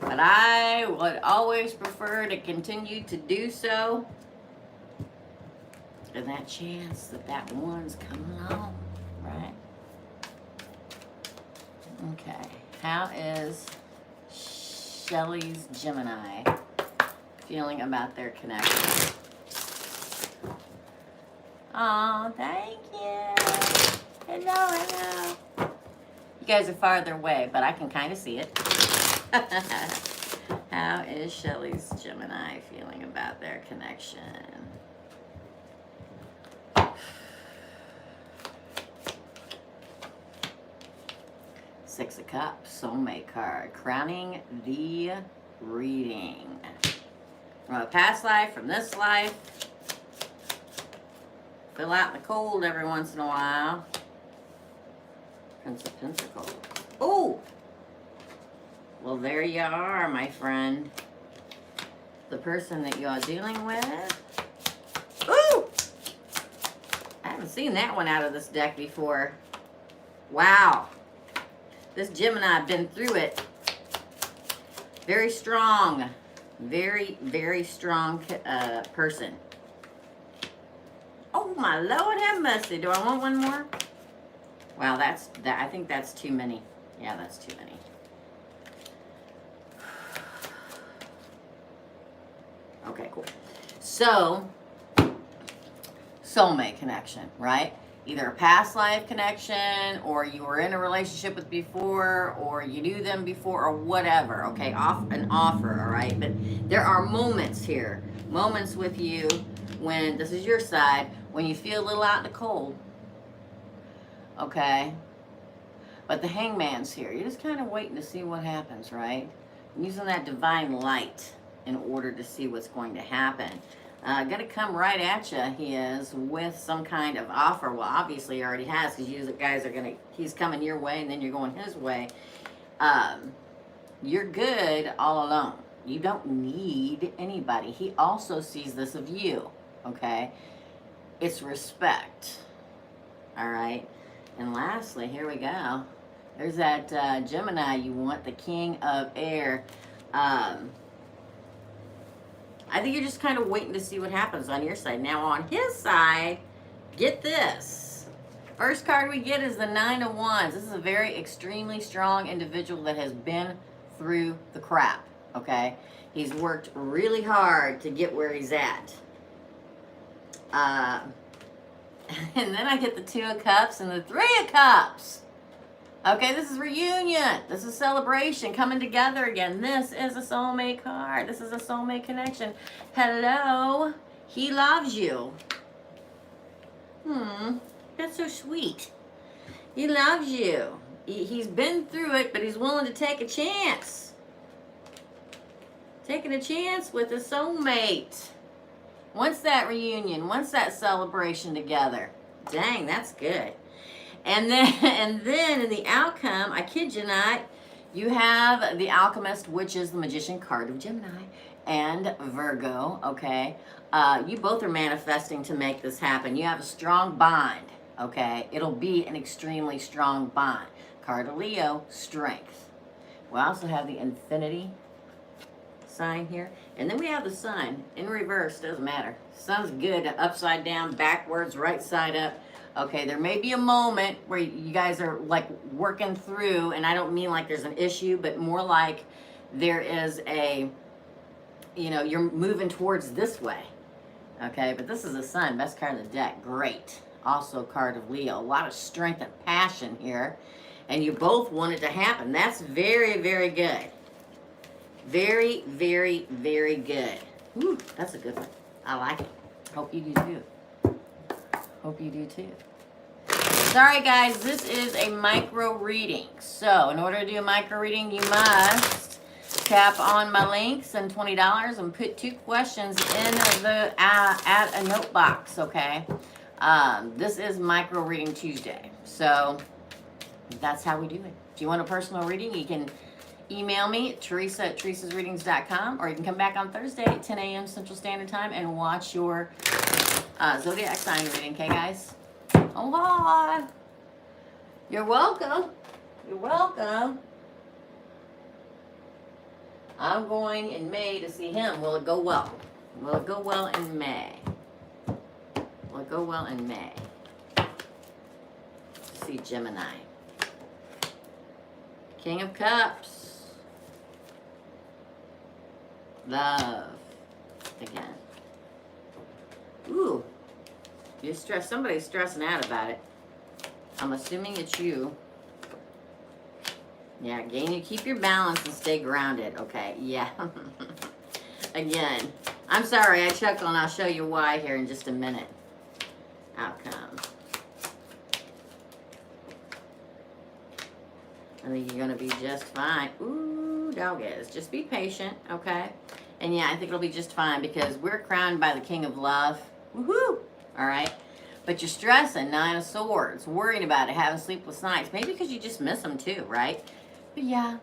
But I would always prefer to continue to do so. And that chance that one's coming along, right? Okay. How is Shelley's Gemini feeling about their connection? Oh, thank you. Hello. You guys are farther away, but I can kind of see it. How is Shelley's Gemini feeling about their connection? Six of Cups, soulmate card, crowning the reading. From a past life, from this life. Fill out in the cold every once in a while. Prince of Pentacles. Oh! Well, there you are, my friend. The person that you're dealing with. Ooh! I haven't seen that one out of this deck before. Wow. This Gemini, been through it. Very strong. Very, very strong person. Oh, my Lord have mercy. Do I want one more? Wow, I think that's too many. Yeah, that's too many. Okay, cool. So, soulmate connection, right? Either a past life connection, or you were in a relationship with before, or you knew them before, or whatever, okay? An offer, all right? But there are moments here, moments with you when, this is your side, when you feel a little out in the cold, okay? But the hangman's here. You're just kind of waiting to see what happens, right? Using that divine light in order to see what's going to happen. Gonna come right at you, he is, with some kind of offer. Well, obviously he already has, because you guys are he's coming your way, and then you're going his way. You're good all alone. You don't need anybody. He also sees this of you, okay? It's respect, all right? And lastly, here we go. There's that Gemini you want, the King of Air. I think you're just kind of waiting to see what happens on your side. Now on his side, get this. First card we get is the Nine of Wands. This is a very extremely strong individual that has been through the crap, okay? He's worked really hard to get where he's at. And then I get the Two of Cups and the Three of Cups. Okay, this is reunion. This is celebration, coming together again. This is a soulmate card. This is a soulmate connection. Hello, he loves you. That's so sweet. He loves you. He's been through it, but he's willing to take a chance. Taking a chance with a soulmate. Wants that reunion, wants that celebration together. Dang, that's good. And then in the outcome, I kid you not, you have the Alchemist, which is the Magician card of Gemini, and Virgo, okay? You both are manifesting to make this happen. You have a strong bond, okay? It'll be an extremely strong bond. Card of Leo, strength. We also have the Infinity sign here. And then we have the Sun in reverse, doesn't matter. Sun's good, upside down, backwards, right side up. Okay, there may be a moment where you guys are like working through, and I don't mean like there's an issue, but more like there is a, you know, you're moving towards this way. Okay, but this is the Sun, best card of the deck, great. Also card of Leo, a lot of strength and passion here. And you both want it to happen. That's very, very good. Very, very, very good. Whew, that's a good one. I like it. Hope you do too. Hope you do too. Sorry guys, this is a micro reading. So in order to do a micro reading, you must tap on my links and $20 and put 2 questions in the add a note box, okay? This is micro reading Tuesday. So that's how we do it. If you want a personal reading, you can email me at Teresa@teresasreadings.com, or you can come back on Thursday at 10 a.m. Central Standard Time and watch your zodiac sign reading, okay, guys? Oh, hi. You're welcome. You're welcome. I'm going in May to see him. Will it go well? Will it go well in May? Will it go well in May? See Gemini. King of Cups. Love. Again. Ooh. You're stressed. Somebody's stressing out about it. I'm assuming it's you. Yeah, again, you keep your balance and stay grounded. Okay, yeah. Again, I'm sorry, I chuckle, and I'll show you why here in just a minute. Outcome. I think you're going to be just fine. Ooh, dog is. Just be patient, okay? And yeah, I think it'll be just fine because we're crowned by the King of Love. Woohoo! All right? But you're stressing, 9 of Swords, worrying about it, having sleepless nights. Maybe because you just miss them too, right? But yeah.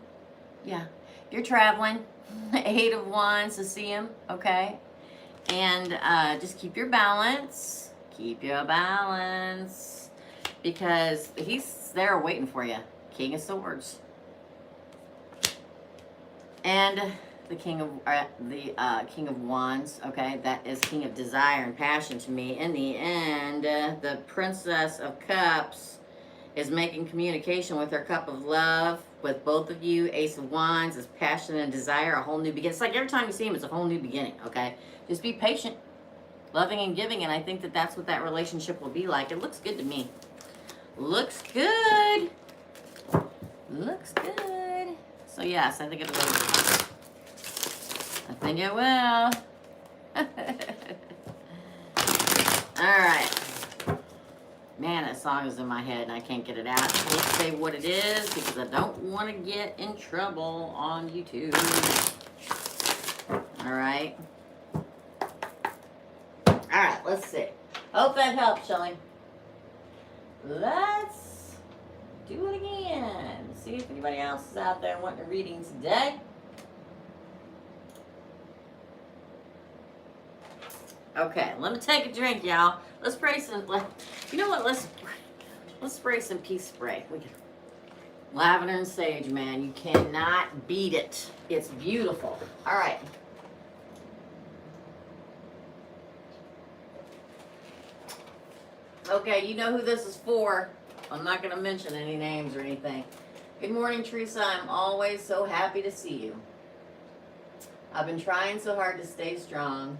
You're traveling. 8 of Wands to see him, okay? And just keep your balance. Keep your balance. Because he's there waiting for you. King of Swords. And the King of Wands, okay? That is King of Desire and Passion to me. In the end, the Princess of Cups is making communication with her cup of love with both of you. Ace of Wands is passion and desire, a whole new beginning. It's like every time you see him, it's a whole new beginning, okay? Just be patient, loving and giving, and I think that that's what that relationship will be like. It looks good to me. Looks good. Looks good. So yes, I think it will. I think it will. All right. Man, that song is in my head and I can't get it out. So let's say what it is because I don't want to get in trouble on YouTube. All right. All right, let's see. Hope that helps, Shelley. Let's do it again. See if anybody else is out there wanting a reading today. Okay, let me take a drink, y'all. Let's spray some, you know what, let's spray some peace spray. Lavender and sage, man, you cannot beat it. It's beautiful. All right. Okay, you know who this is for. I'm not going to mention any names or anything. Good morning, Teresa. I'm always so happy to see you. I've been trying so hard to stay strong.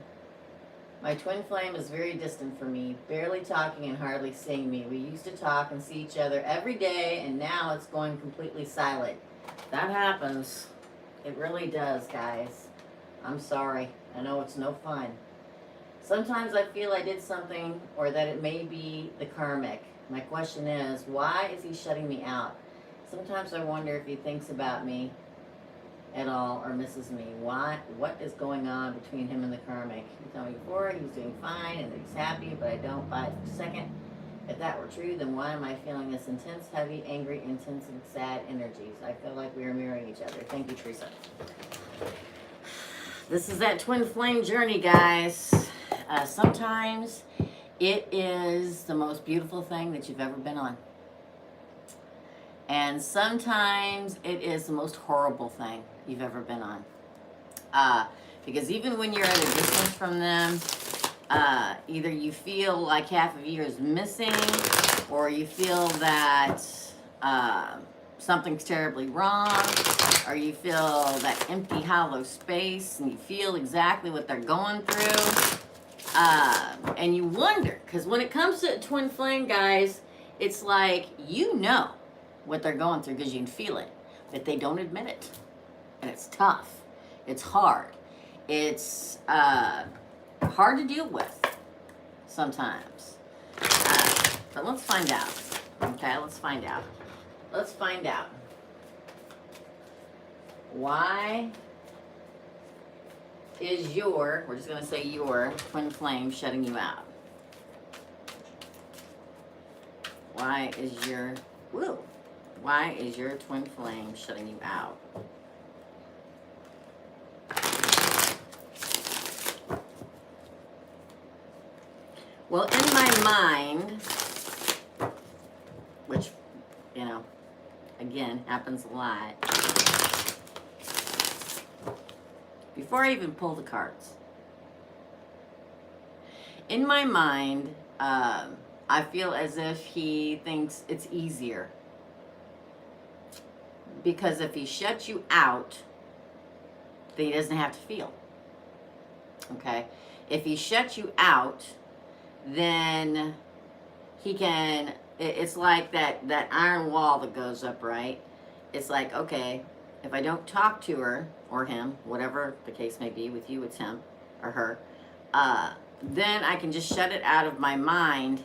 My twin flame is very distant from me, barely talking and hardly seeing me. We used to talk and see each other every day, and now it's going completely silent. That happens. It really does, guys. I'm sorry. I know it's no fun. Sometimes I feel I did something or that it may be the karmic. My question is, why is he shutting me out? Sometimes I wonder if he thinks about me at all or misses me. What is going on between him and the karmic? He told me before he was doing fine and that he's happy, but I don't buy it for a second. If that were true, then why am I feeling this intense, heavy, angry, intense, and sad energies? I feel like we are mirroring each other. Thank you, Teresa. This is that twin flame journey, guys. Sometimes it is the most beautiful thing that you've ever been on. And sometimes it is the most horrible thing you've ever been on. Because even when you're at a distance from them, either you feel like half of you is missing, or you feel that something's terribly wrong, or you feel that empty, hollow space, and you feel exactly what they're going through. And you wonder, because when it comes to twin flame, guys, it's like, you know what they're going through because you can feel it, but they don't admit it. And it's tough. It's hard. It's hard to deal with sometimes. But let's find out. Okay, let's find out. Let's find out. Why is your, we're just going to say your twin flame shutting you out? Why is your, why is your twin flame shutting you out? Well, in my mind, which, you know, again, happens a lot. Before I even pull the cards, in my mind, I feel as if he thinks it's easier. Because if he shuts you out, then he doesn't have to feel. Okay? If he shuts you out, then he can, it's like that iron wall that goes up, right? It's like, okay, if I don't talk to her or him, whatever the case may be, with you it's him or her, then I can just shut it out of my mind,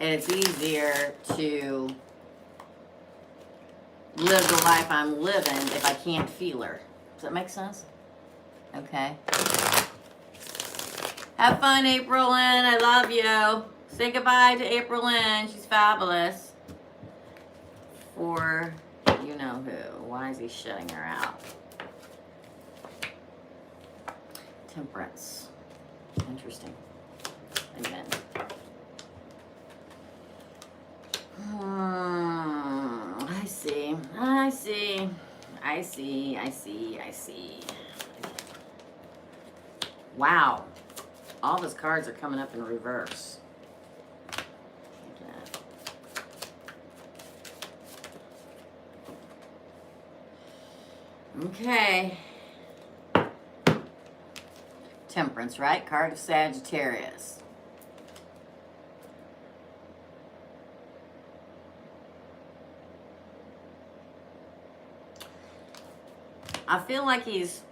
and it's easier to live the life I'm living if I can't feel her. Does that make sense? Okay. Have fun, April Lynn. I love you. Say goodbye to April Lynn. She's fabulous. For you know who. Why is he shutting her out? Temperance. Interesting. Again. I see. I see. I see. I see. I see. Wow. All of his cards are coming up in reverse. Okay. Temperance, right? Card of Sagittarius. I feel like he's...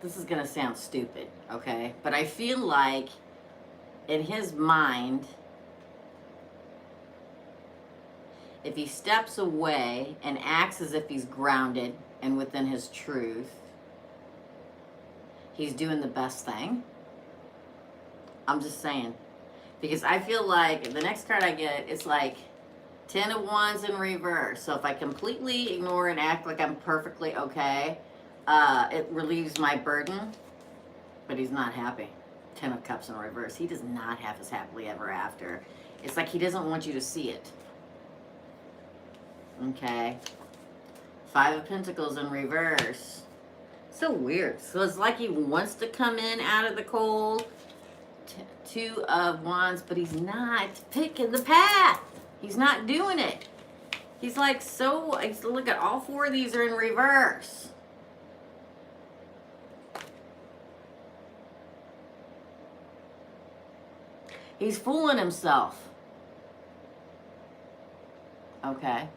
This is going to sound stupid, okay? But I feel like in his mind, if he steps away and acts as if he's grounded and within his truth, he's doing the best thing. I'm just saying. Because I feel like the next card I get, it's like 10 of Wands in reverse. So if I completely ignore and act like I'm perfectly okay, it relieves my burden. But he's not happy. 10 of Cups in reverse. He does not have his happily ever after. It's like he doesn't want you to see it. Okay. 5 of Pentacles in reverse. So weird. So it's like he wants to come in out of the cold. 2 of Wands, but he's not picking the path. He's not doing it. He's like, so, look at all 4 of these are in reverse. He's fooling himself. Okay.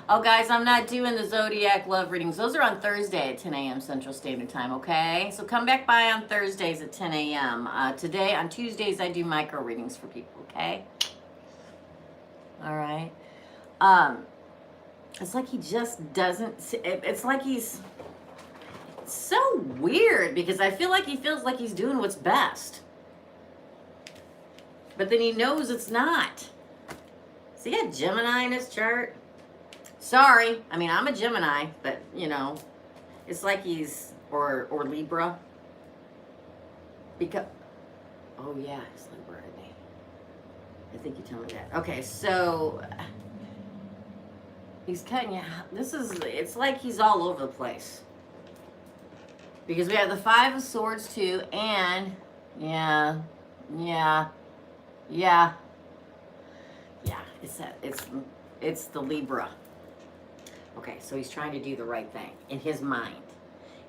Oh, guys, I'm not doing the Zodiac love readings. Those are on Thursday at 10 a.m. Central Standard Time, okay? So come back by on Thursdays at 10 a.m. Today, on Tuesdays, I do micro readings for people, okay? All right. It's like he just doesn't... It's like he's... It's so weird because I feel like he feels like he's doing what's best. But then he knows it's not. See, he got Gemini in his chart. Sorry. I mean, I'm a Gemini, but, you know, it's like he's, or Libra. Because, oh, yeah, it's Libra, isn't he? I think you told me that. Okay, so, he's cutting you out. It's like he's all over the place. Because we have the 5 of Swords, too, and, yeah, it's the Libra. Okay, so he's trying to do the right thing. In his mind,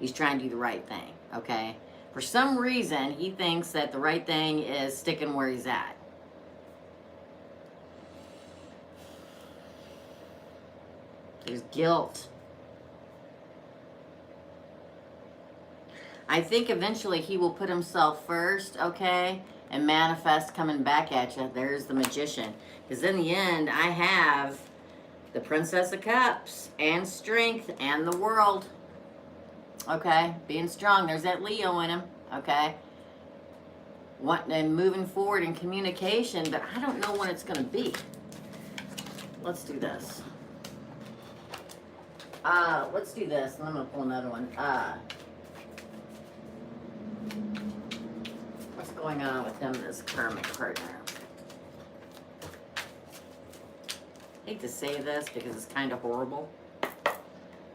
he's trying to do the right thing, okay? For some reason, he thinks that the right thing is sticking where he's at. There's guilt. I think eventually he will put himself first, okay? And manifest coming back at you. There's the Magician. Because in the end, I have the Princess of Cups and Strength and the World. Okay? Being strong. There's that Leo in him. Okay? And moving forward in communication, but I don't know when it's going to be. Let's do this. Let's do this. And I'm going to pull another one. What's going on with him and his karmic partner? I hate to say this because it's kind of horrible.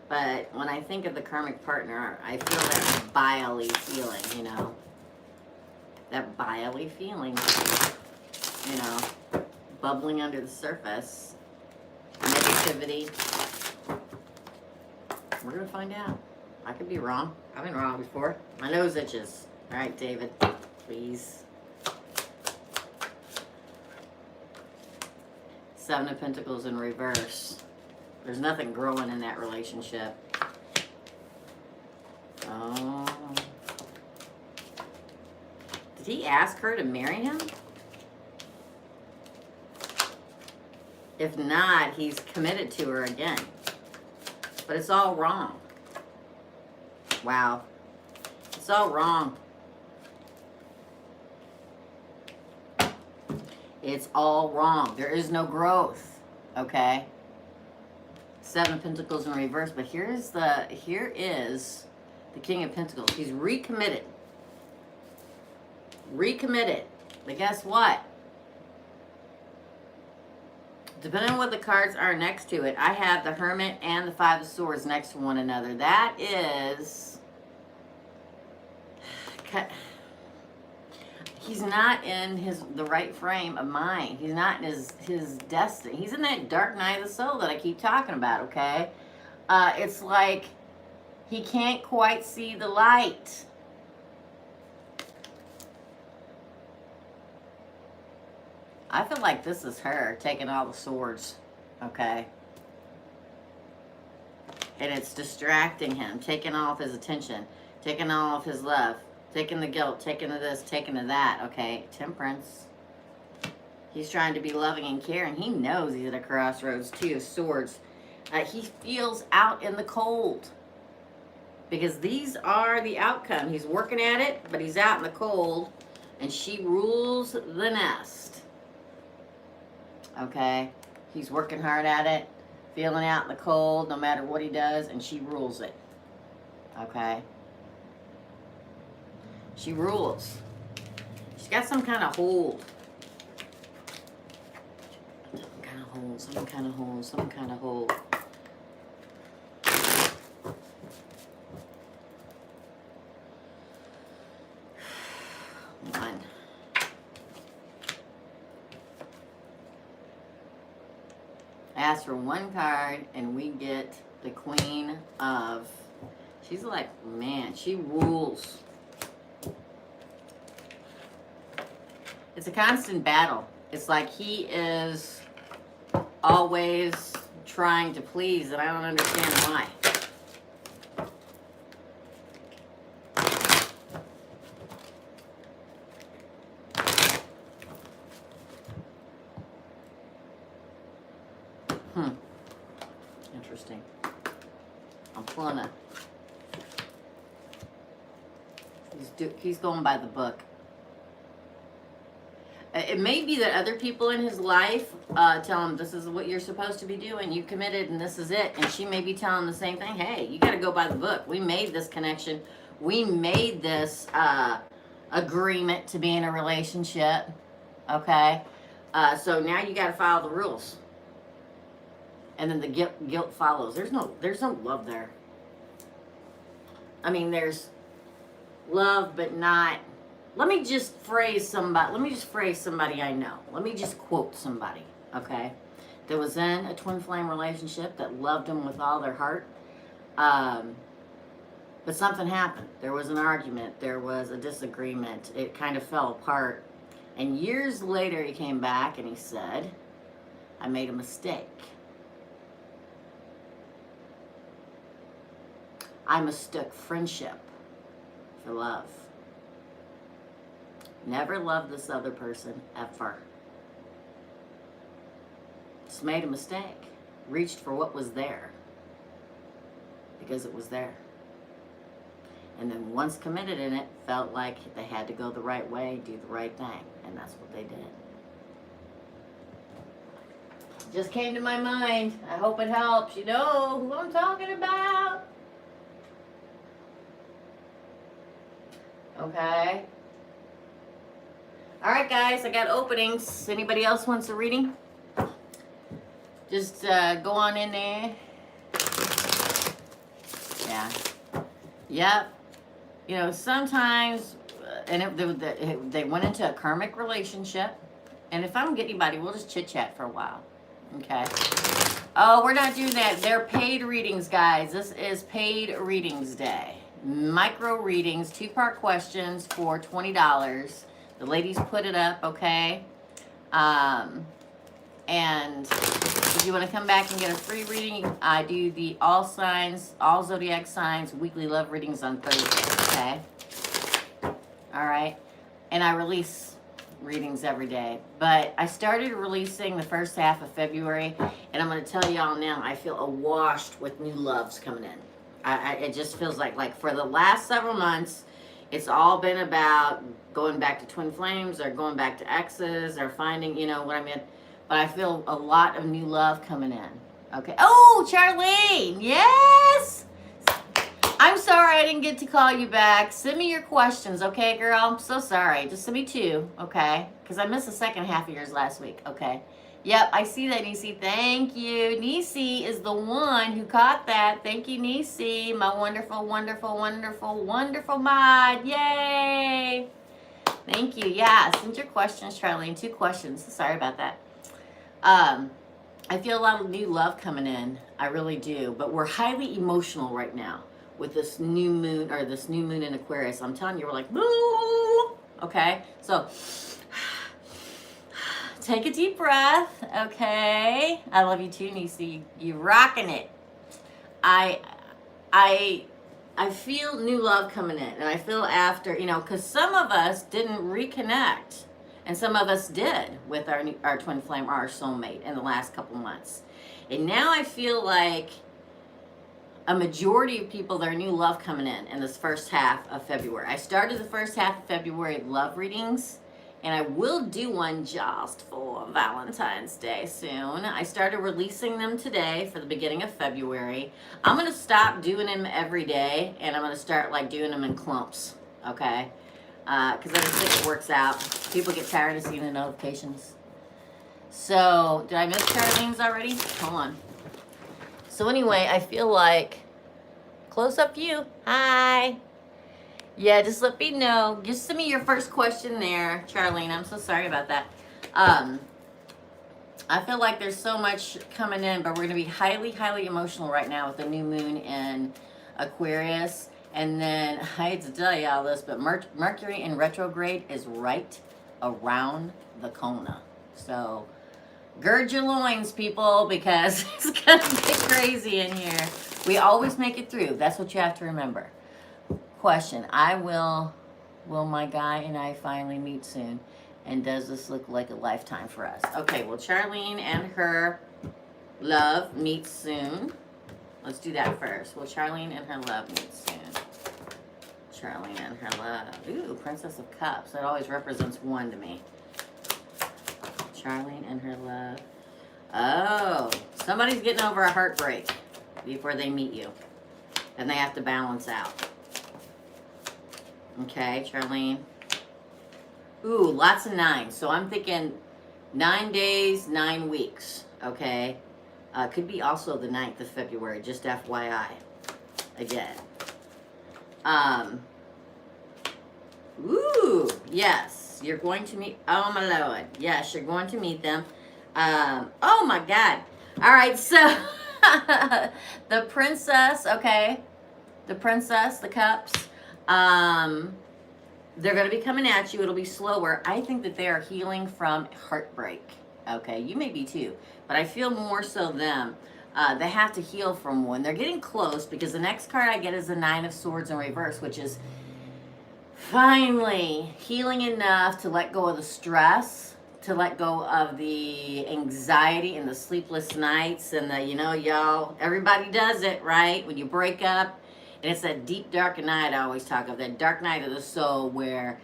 But when I think of the karmic partner, I feel that bile-y feeling, you know. That bile-y feeling, you know, bubbling under the surface. Negativity. We're going to find out. I could be wrong. I've been wrong before. My nose itches. All right, David. Please. 7 of Pentacles in reverse. There's nothing growing in that relationship. Oh. Did he ask her to marry him? If not, he's committed to her again. But it's all wrong. Wow. It's all wrong. It's all wrong. There is no growth. Okay? 7 of Pentacles in reverse. But here is the King of Pentacles. He's recommitted. Recommitted. But guess what? Depending on what the cards are next to it, I have the Hermit and the 5 of Swords next to one another. That is... he's not in the right frame of mind. He's not in his destiny. He's in that dark night of the soul that I keep talking about, okay? It's like he can't quite see the light. I feel like this is her taking all the swords, okay? And it's distracting him, taking all of his attention, taking all of his love, taking the guilt, taking the this, taking the that, okay? Temperance. He's trying to be loving and caring. He knows he's at a crossroads, too, swords. He feels out in the cold. Because these are the outcome. He's working at it, but he's out in the cold. And she rules the nest. Okay? He's working hard at it, feeling out in the cold, no matter what he does, and she rules it. Okay? She rules. She's got some kind of hold. Some kind of hold, some kind of hold, some kind of hold. One. I asked for one card, and we get the Queen of... She's like, man, she rules. It's a constant battle. It's like he is always trying to please, and I don't understand why. Interesting. I'm pulling a... He's going by the book. It may be that other people in his life tell him, this is what you're supposed to be doing. You committed and this is it. And she may be telling him the same thing. Hey, you got to go by the book. We made this connection. We made this agreement to be in a relationship. Okay? So now you got to follow the rules. And then the guilt follows. There's no love there. I mean, there's love, but not... Let me just phrase somebody I know. Let me just quote somebody, okay? That was in a twin flame relationship that loved him with all their heart. But something happened. There was an argument. There was a disagreement. It kind of fell apart. And years later, he came back and he said, I made a mistake. I mistook friendship for love. Never loved this other person, ever. Just made a mistake. Reached for what was there. Because it was there. And then once committed in it, felt like they had to go the right way, do the right thing. And that's what they did. Just came to my mind. I hope it helps. You know who I'm talking about. Okay. All right, guys, I got openings. Anybody else wants a reading? Just go on in there. Yeah. Yep. You know, sometimes, and they went into a karmic relationship. And if I don't get anybody, we'll just chit-chat for a while. Okay. Oh, we're not doing that. They're paid readings, guys. This is paid readings day. Micro readings, 2-part questions for $20. The ladies put it up, okay? And if you want to come back and get a free reading, I do the all zodiac signs weekly love readings on Thursday, okay? All right. And I release readings every day. But I started releasing the first half of February, and I'm going to tell y'all now, I feel awashed with new loves coming in. It just feels like for the last several months, it's all been about going back to twin flames or going back to exes or finding, you know what I mean? But I feel a lot of new love coming in. Okay. Oh, Charlene. Yes. I'm sorry I didn't get to call you back. Send me your questions, okay, girl? I'm so sorry. Just send me 2, okay? Because I missed the second half of yours last week, okay? Yep, I see that, Nisi. Thank you. Nisi is the one who caught that. Thank you, Nisi. My wonderful, wonderful, wonderful, wonderful mod. Yay! Thank you. Yeah, send your questions, Charlene. 2 questions. Sorry about that. I feel a lot of new love coming in. I really do. But we're highly emotional right now with this new moon in Aquarius. I'm telling you, we're like, boo. Okay? So take a deep breath. Okay? I love you too, Nisi. You rocking it. I feel new love coming in, and I feel after, because some of us didn't reconnect, and some of us did with our twin flame, our soulmate, in the last couple months. And now I feel like a majority of people, their new love coming in this first half of February. I started the first half of February love readings, and I will do one just for Valentine's Day soon. I started releasing them today for the beginning of February. I'm going to stop doing them every day, and I'm going to start like doing them in clumps, okay? Because I just think it works out. People get tired of seeing the notifications. So, did I miss Charlene's already? Hold on. So anyway, I feel like, close up view. Hi. Yeah, just let me know. Just send me your first question there, Charlene. I'm so sorry about that. I feel like there's so much coming in, but we're going to be highly, highly emotional right now with the new moon in Aquarius. And then, I hate to tell you all this, but Mercury in retrograde is right around the corner. So, gird your loins, people, because it's going to get crazy in here. We always make it through. That's what you have to remember. Question, will my guy and I finally meet soon? And does this look like a lifetime for us? Okay, well, Charlene and her love meet soon. Let's do that first. Will Charlene and her love meet soon? Charlene and her love. Ooh, Princess of Cups. That always represents 1 to me. Charlene and her love. Oh, somebody's getting over a heartbreak before they meet you. And they have to balance out. Okay, Charlene. Ooh, lots of 9s. So I'm thinking 9 days, 9 weeks. Okay. Could be also the 9th of February, just FYI. Again. Ooh, yes. You're going to meet, oh my Lord. Yes, you're going to meet them. Oh my God. All right, so the princess, okay. The princess, the cups. They're going to be coming at you. It'll be slower. I think that they are healing from heartbreak. Okay, you may be too, but I feel more so them. They have to heal from one. They're getting close because the next card I get is the 9 of Swords in reverse, which is finally healing enough to let go of the stress, to let go of the anxiety and the sleepless nights and the, y'all, everybody does it, right? When you break up. And it's that deep, dark night I always talk of, that dark night of the soul where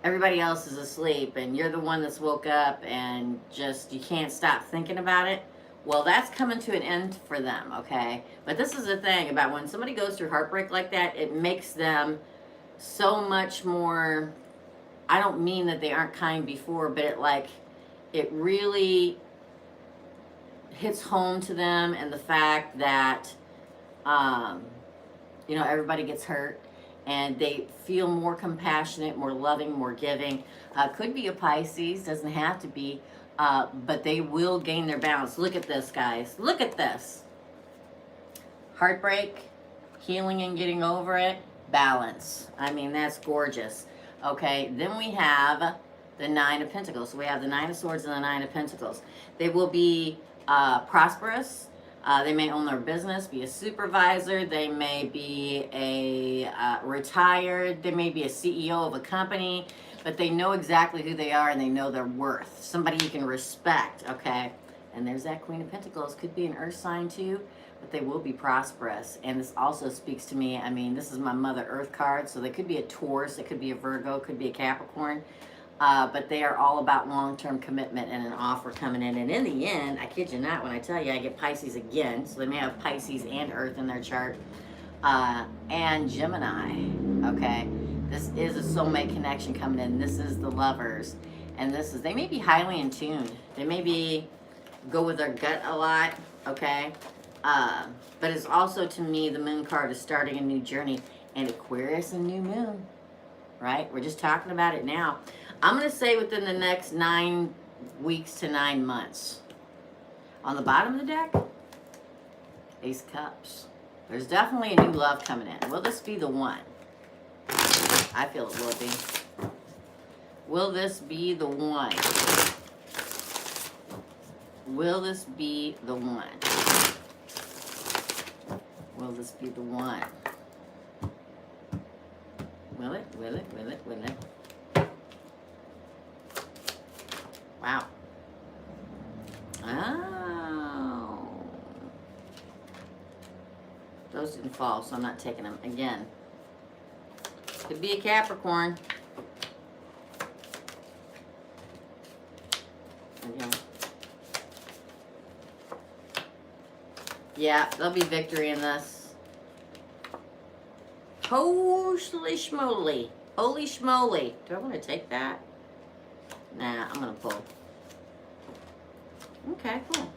everybody else is asleep and you're the one that's woke up and just, you can't stop thinking about it. Well, that's coming to an end for them, okay? But this is the thing about when somebody goes through heartbreak like that, it makes them so much more, I don't mean that they aren't kind before, but it really hits home to them, and the fact that, everybody gets hurt and they feel more compassionate, more loving, more giving. Could be a Pisces, doesn't have to be, but they will gain their balance. Look at this, guys. Look at this. Heartbreak, healing and getting over it, balance. I mean, that's gorgeous. Okay, then we have the 9 of Pentacles. So we have the 9 of Swords and the 9 of Pentacles. They will be prosperous. They may own their business, be a supervisor. They may be a retired. They may be a CEO of a company, but they know exactly who they are and they know their worth. Somebody you can respect, okay? And there's that Queen of Pentacles. Could be an earth sign too, but they will be prosperous. And this also speaks to me, I mean, this is my Mother Earth card, so they could be a Taurus, it could be a Virgo, could be a Capricorn. But they are all about long-term commitment and an offer coming in. And in the end, I kid you not when I tell you I get Pisces again. So they may have Pisces and Earth in their chart. And Gemini, okay? This is a soulmate connection coming in. This is the lovers. And this is, they may be highly in tune. They may be, go with their gut a lot, okay? But it's also, to me, the moon card is starting a new journey. And Aquarius and new moon, right? We're just talking about it now. I'm going to say within the next 9 weeks to 9 months. On the bottom of the deck, Ace of Cups. There's definitely a new love coming in. Will this be the one? I feel it will be. Will this be the one? Will this be the one? Will this be the one? Will it? Will it? Will it? Will it? Wow. Oh. Those didn't fall, so I'm not taking them again. Could be a Capricorn. Again. Yeah, there'll be victory in this. Holy schmoly. Holy schmoly. Do I want to take that? Nah, I'm going to pull. Okay, cool.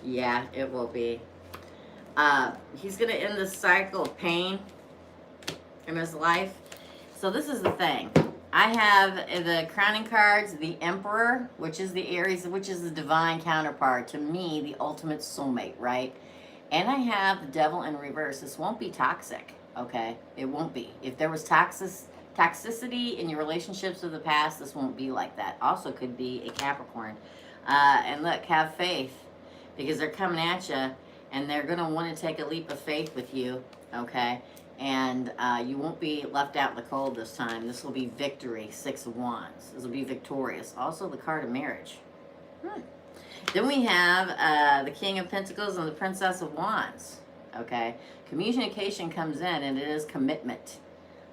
Yeah, it will be. He's going to end the cycle of pain in his life. So this is the thing. I have the crowning cards, the Emperor, which is the Aries, which is the divine counterpart. To me, the ultimate soulmate, right? And I have the Devil in reverse. This won't be toxic, okay? It won't be. If there was toxicity in your relationships of the past, this won't be like that. Also could be a Capricorn. And look, have faith, because they're coming at you, and they're going to want to take a leap of faith with you, okay? And you won't be left out in the cold this time. This will be victory, 6 of Wands. This will be victorious. Also, the card of marriage. Then we have the King of Pentacles and the Princess of Wands, okay? Communication comes in, and it is commitment.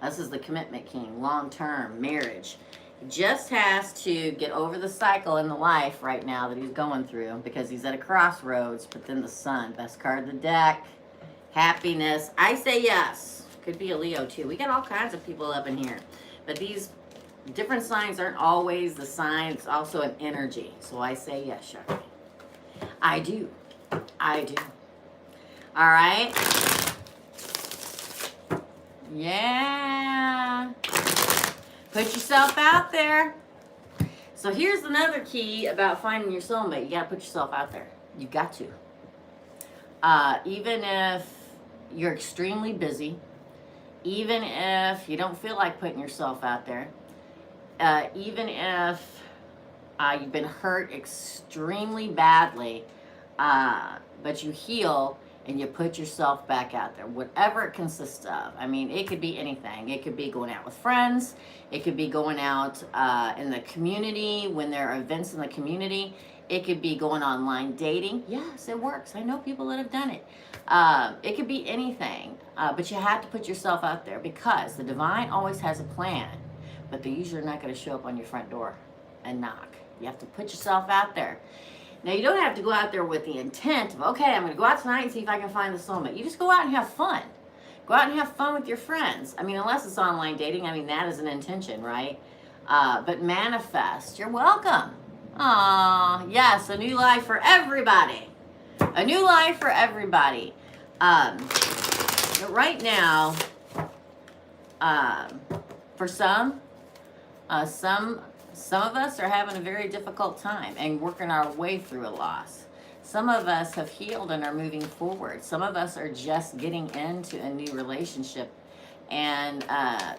This is the commitment king, long-term, marriage. He just has to get over the cycle in the life right now that he's going through, because he's at a crossroads. But then the Sun, best card of the deck. Happiness. I say yes. Could be a Leo too. We got all kinds of people up in here. But these different signs aren't always the sign. It's also an energy. So I say yes, Charlene. I do. I do. All right. Yeah. Put yourself out there. So here's another key about finding your soulmate. You got to put yourself out there. You got to. Even if you're extremely busy, even if you don't feel like putting yourself out there, even if you've been hurt extremely badly, but you heal and you put yourself back out there, whatever it consists of. I mean, it could be anything. It could be going out with friends. It could be going out in the community when there are events in the community. It could be going online dating. Yes, it works. I know people that have done it. It could be anything, but you have to put yourself out there, because the divine always has a plan, but they're usually not going to show up on your front door and knock. You have to put yourself out there. Now, you don't have to go out there with the intent of, okay, I'm going to go out tonight and see if I can find the soulmate. You just go out and have fun. Go out and have fun with your friends. I mean, unless it's online dating, I mean, that is an intention, right? But manifest. You're welcome. Aw, yes, a new life for everybody. A new life for everybody. But right now, for some of us are having a very difficult time and working our way through a loss. Some of us have healed and are moving forward. Some of us are just getting into a new relationship. And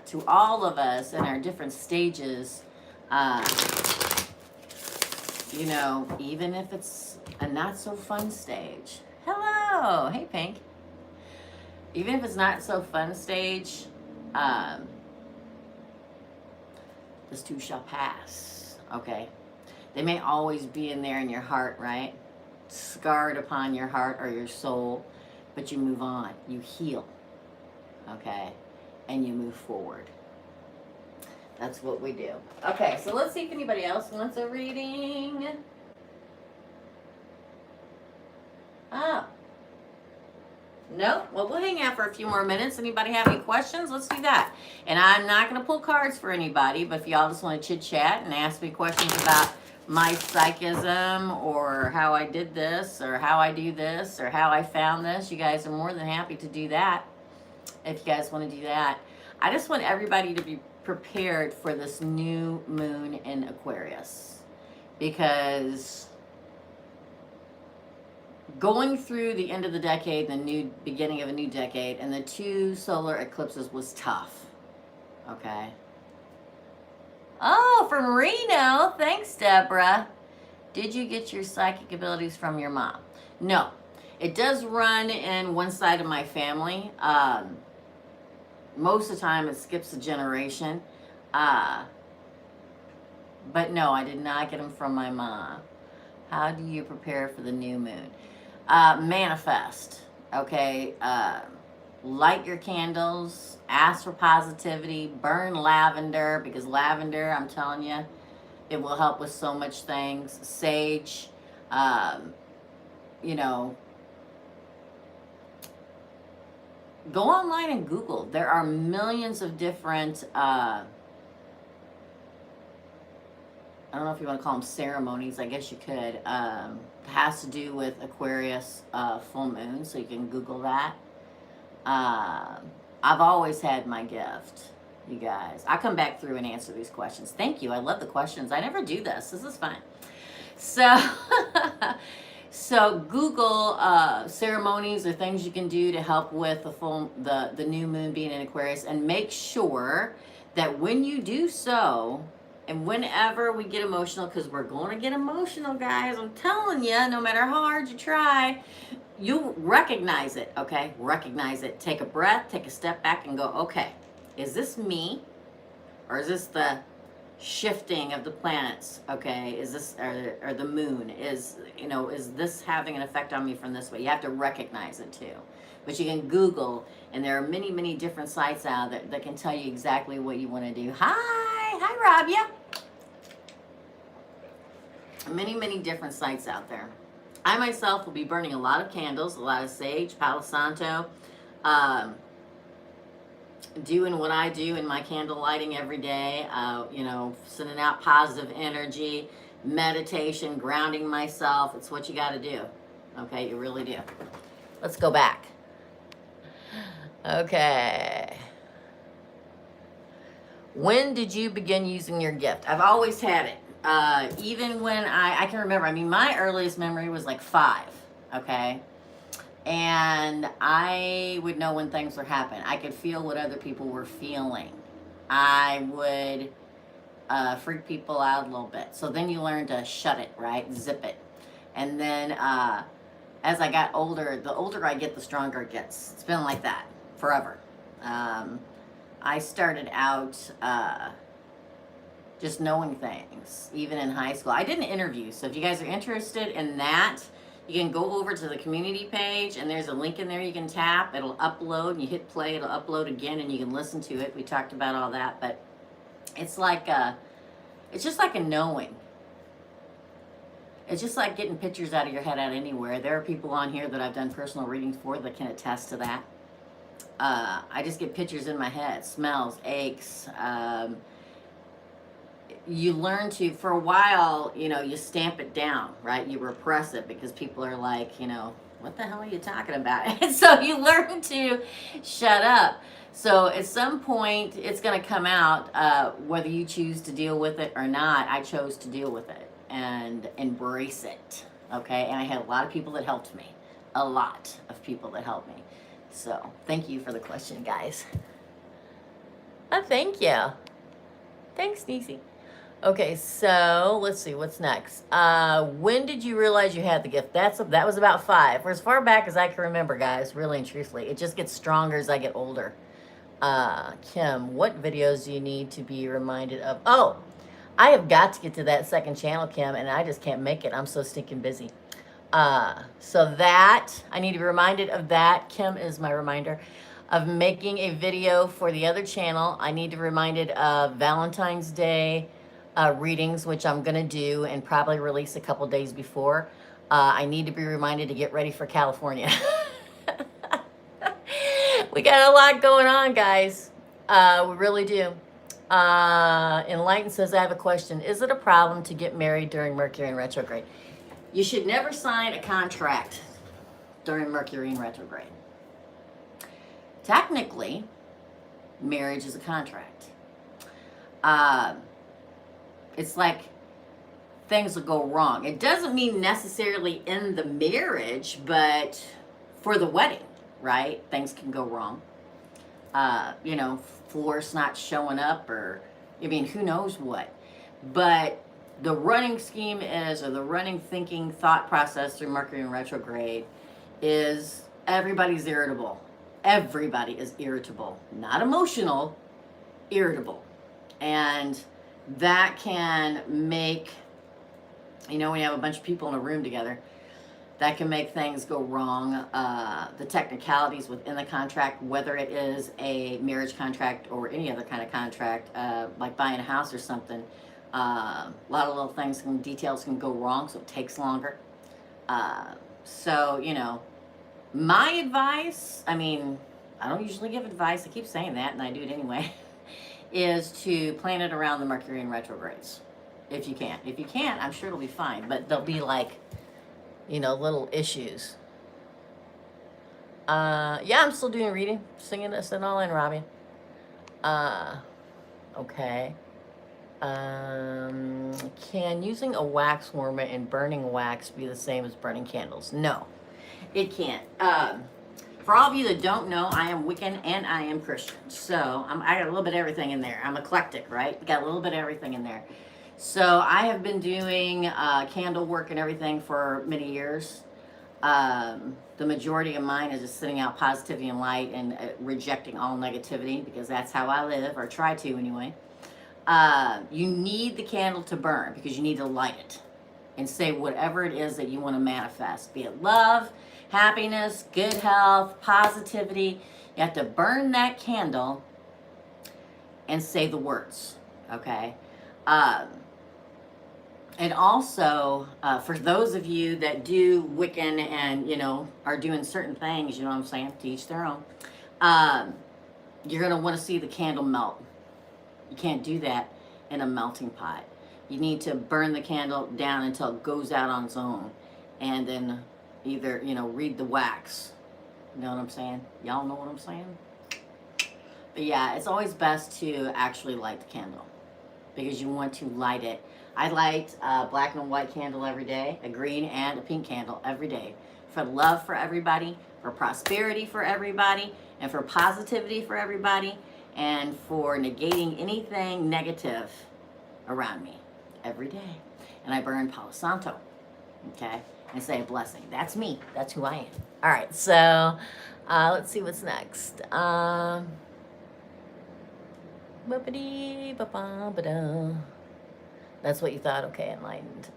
to all of us in our different stages, you know, even if it's a not so fun stage. Hello, hey Pink. Even if it's not so fun stage, this too shall pass, okay? They may always be in there in your heart, right? Scarred upon your heart or your soul, but you move on, you heal, okay? And you move forward. That's what we do. Okay, so let's see if anybody else wants a reading. Oh. Nope. Well, we'll hang out for a few more minutes. Anybody have any questions? Let's do that. And I'm not going to pull cards for anybody, but if y'all just want to chit-chat and ask me questions about my psychism or how I did this or how I do this or how I found this, you guys are more than happy to do that. if you guys want to do that. I just want everybody to be prepared for this new moon in Aquarius, because going through the end of the decade, the new beginning of a new decade, and the 2 solar eclipses was tough. Okay. Oh, from Reno. Thanks, Deborah. Did you get your psychic abilities from your mom? No. It does run in one side of my family. Most of the time it skips a generation. But no, I did not get them from my mom. How do you prepare for the new moon? Manifest. Okay. Light your candles. Ask for positivity. Burn lavender, because lavender, I'm telling you, it will help with so much things. Sage. You know, go online and Google. There are millions of different, I don't know if you want to call them ceremonies. I guess you could. It has to do with Aquarius full moon, so you can Google that. I've always had my gift, you guys. I come back through and answer these questions. Thank you. I love the questions. I never do this. This is fun. So, so Google ceremonies or things you can do to help with the new moon being in Aquarius, and make sure that when you do so, and whenever we get emotional, because we're going to get emotional, guys, I'm telling you, no matter how hard you try, you recognize it, okay? Recognize it. Take a breath, take a step back and go, okay, is this me? Or is this the shifting of the planets, okay? Is this, or the moon, is this having an effect on me from this way? You have to recognize it too. But you can Google, and there are many, many different sites out there that can tell you exactly what you want to do. Hi, Rabia. Many, many different sites out there. I myself will be burning a lot of candles, a lot of sage, Palo Santo, doing what I do in my candle lighting every day, sending out positive energy, meditation, grounding myself. It's what you got to do. Okay, you really do. Let's go back. Okay. When did you begin using your gift? I've always had it. Even when I can remember, my earliest memory was like 5, okay? And I would know when things were happening. I could feel what other people were feeling. I would freak people out a little bit. So then you learn to shut it, right? Zip it. And then as I got older, the older I get, the stronger it gets. It's been like that forever. I started out just knowing things, even in high school. I did an interview, so if you guys are interested in that, you can go over to the community page, and there's a link in there you can tap. It'll upload, and you hit play, it'll upload again, and you can listen to it. We talked about all that, but it's like it's just like a knowing. It's just like getting pictures out of your head out anywhere. There are people on here that I've done personal readings for that can attest to that. I just get pictures in my head, smells, aches. You learn to, for a while, you stamp it down, right? You repress it because people are like, what the hell are you talking about? And so you learn to shut up. So at some point, it's going to come out, whether you choose to deal with it or not. I chose to deal with it and embrace it, okay? And I had a lot of people that helped me. A lot of people that helped me. So thank you for the question, guys. Oh, thank you. Thanks, Niecy. Okay, so let's see, what's next? When did you realize you had the gift? That was about 5, or as far back as I can remember, guys, really and truthfully. It just gets stronger as I get older. Kim, what videos do you need to be reminded of? Oh, I have got to get to that second channel, Kim, and I just can't make it. I'm so stinking busy. So that, I need to be reminded of that. Kim is my reminder of making a video for the other channel. I need to be reminded of Valentine's Day readings, which I'm going to do and probably release a couple days before. I need to be reminded to get ready for California. We got a lot going on, guys. We really do. Enlighten says, I have a question. Is it a problem to get married during Mercury in retrograde? You should never sign a contract during Mercury in retrograde. technically, marriage is a contract. Uh, it's like things will go wrong. It doesn't mean necessarily in the marriage, but for the wedding, right? Things can go wrong. Floor's not showing up, or, I mean, who knows what. But the running scheme is, or the running thinking thought process through Mercury in retrograde is everybody's irritable. Everybody is irritable. Not emotional, irritable. And that can make, when you have a bunch of people in a room together, that can make things go wrong. The technicalities within the contract, whether it is a marriage contract or any other kind of contract, like buying a house or something, a lot of little things and details can go wrong, so it takes longer. My advice, I don't usually give advice, I keep saying that and I do it anyway, is to plan it around the Mercury in retrogrades, if you can. If you can't, I'm sure it'll be fine, but there'll be little issues. I'm still doing reading, singing this and all in, Robbie. Okay. Can using a wax warmer and burning wax be the same as burning candles? No, it can't. For all of you that don't know, I am Wiccan and I am Christian. So I got a little bit of everything in there. I'm eclectic, right? Got a little bit of everything in there. So I have been doing candle work and everything for many years. The majority of mine is just sending out positivity and light and rejecting all negativity, because that's how I live, or try to anyway. You need the candle to burn because you need to light it and say whatever it is that you want to manifest, be it love, happiness, good health, positivity. You have to burn that candle and say the words, okay? And also, for those of you that do Wiccan and, are doing certain things, you know what I'm saying, to each their own, you're going to want to see the candle melt. You can't do that in a melting pot. You need to burn the candle down until it goes out on its own. And then either, read the wax. You know what I'm saying? Y'all know what I'm saying? But yeah, it's always best to actually light the candle, because you want to light it. I light a black and white candle every day, a green and a pink candle every day, for love for everybody, for prosperity for everybody, and for positivity for everybody, and for negating anything negative around me every day. And I burn Palo Santo, okay, and say a blessing. That's me. That's who I am. All right, so let's see what's next. That's what you thought. Okay, enlightened.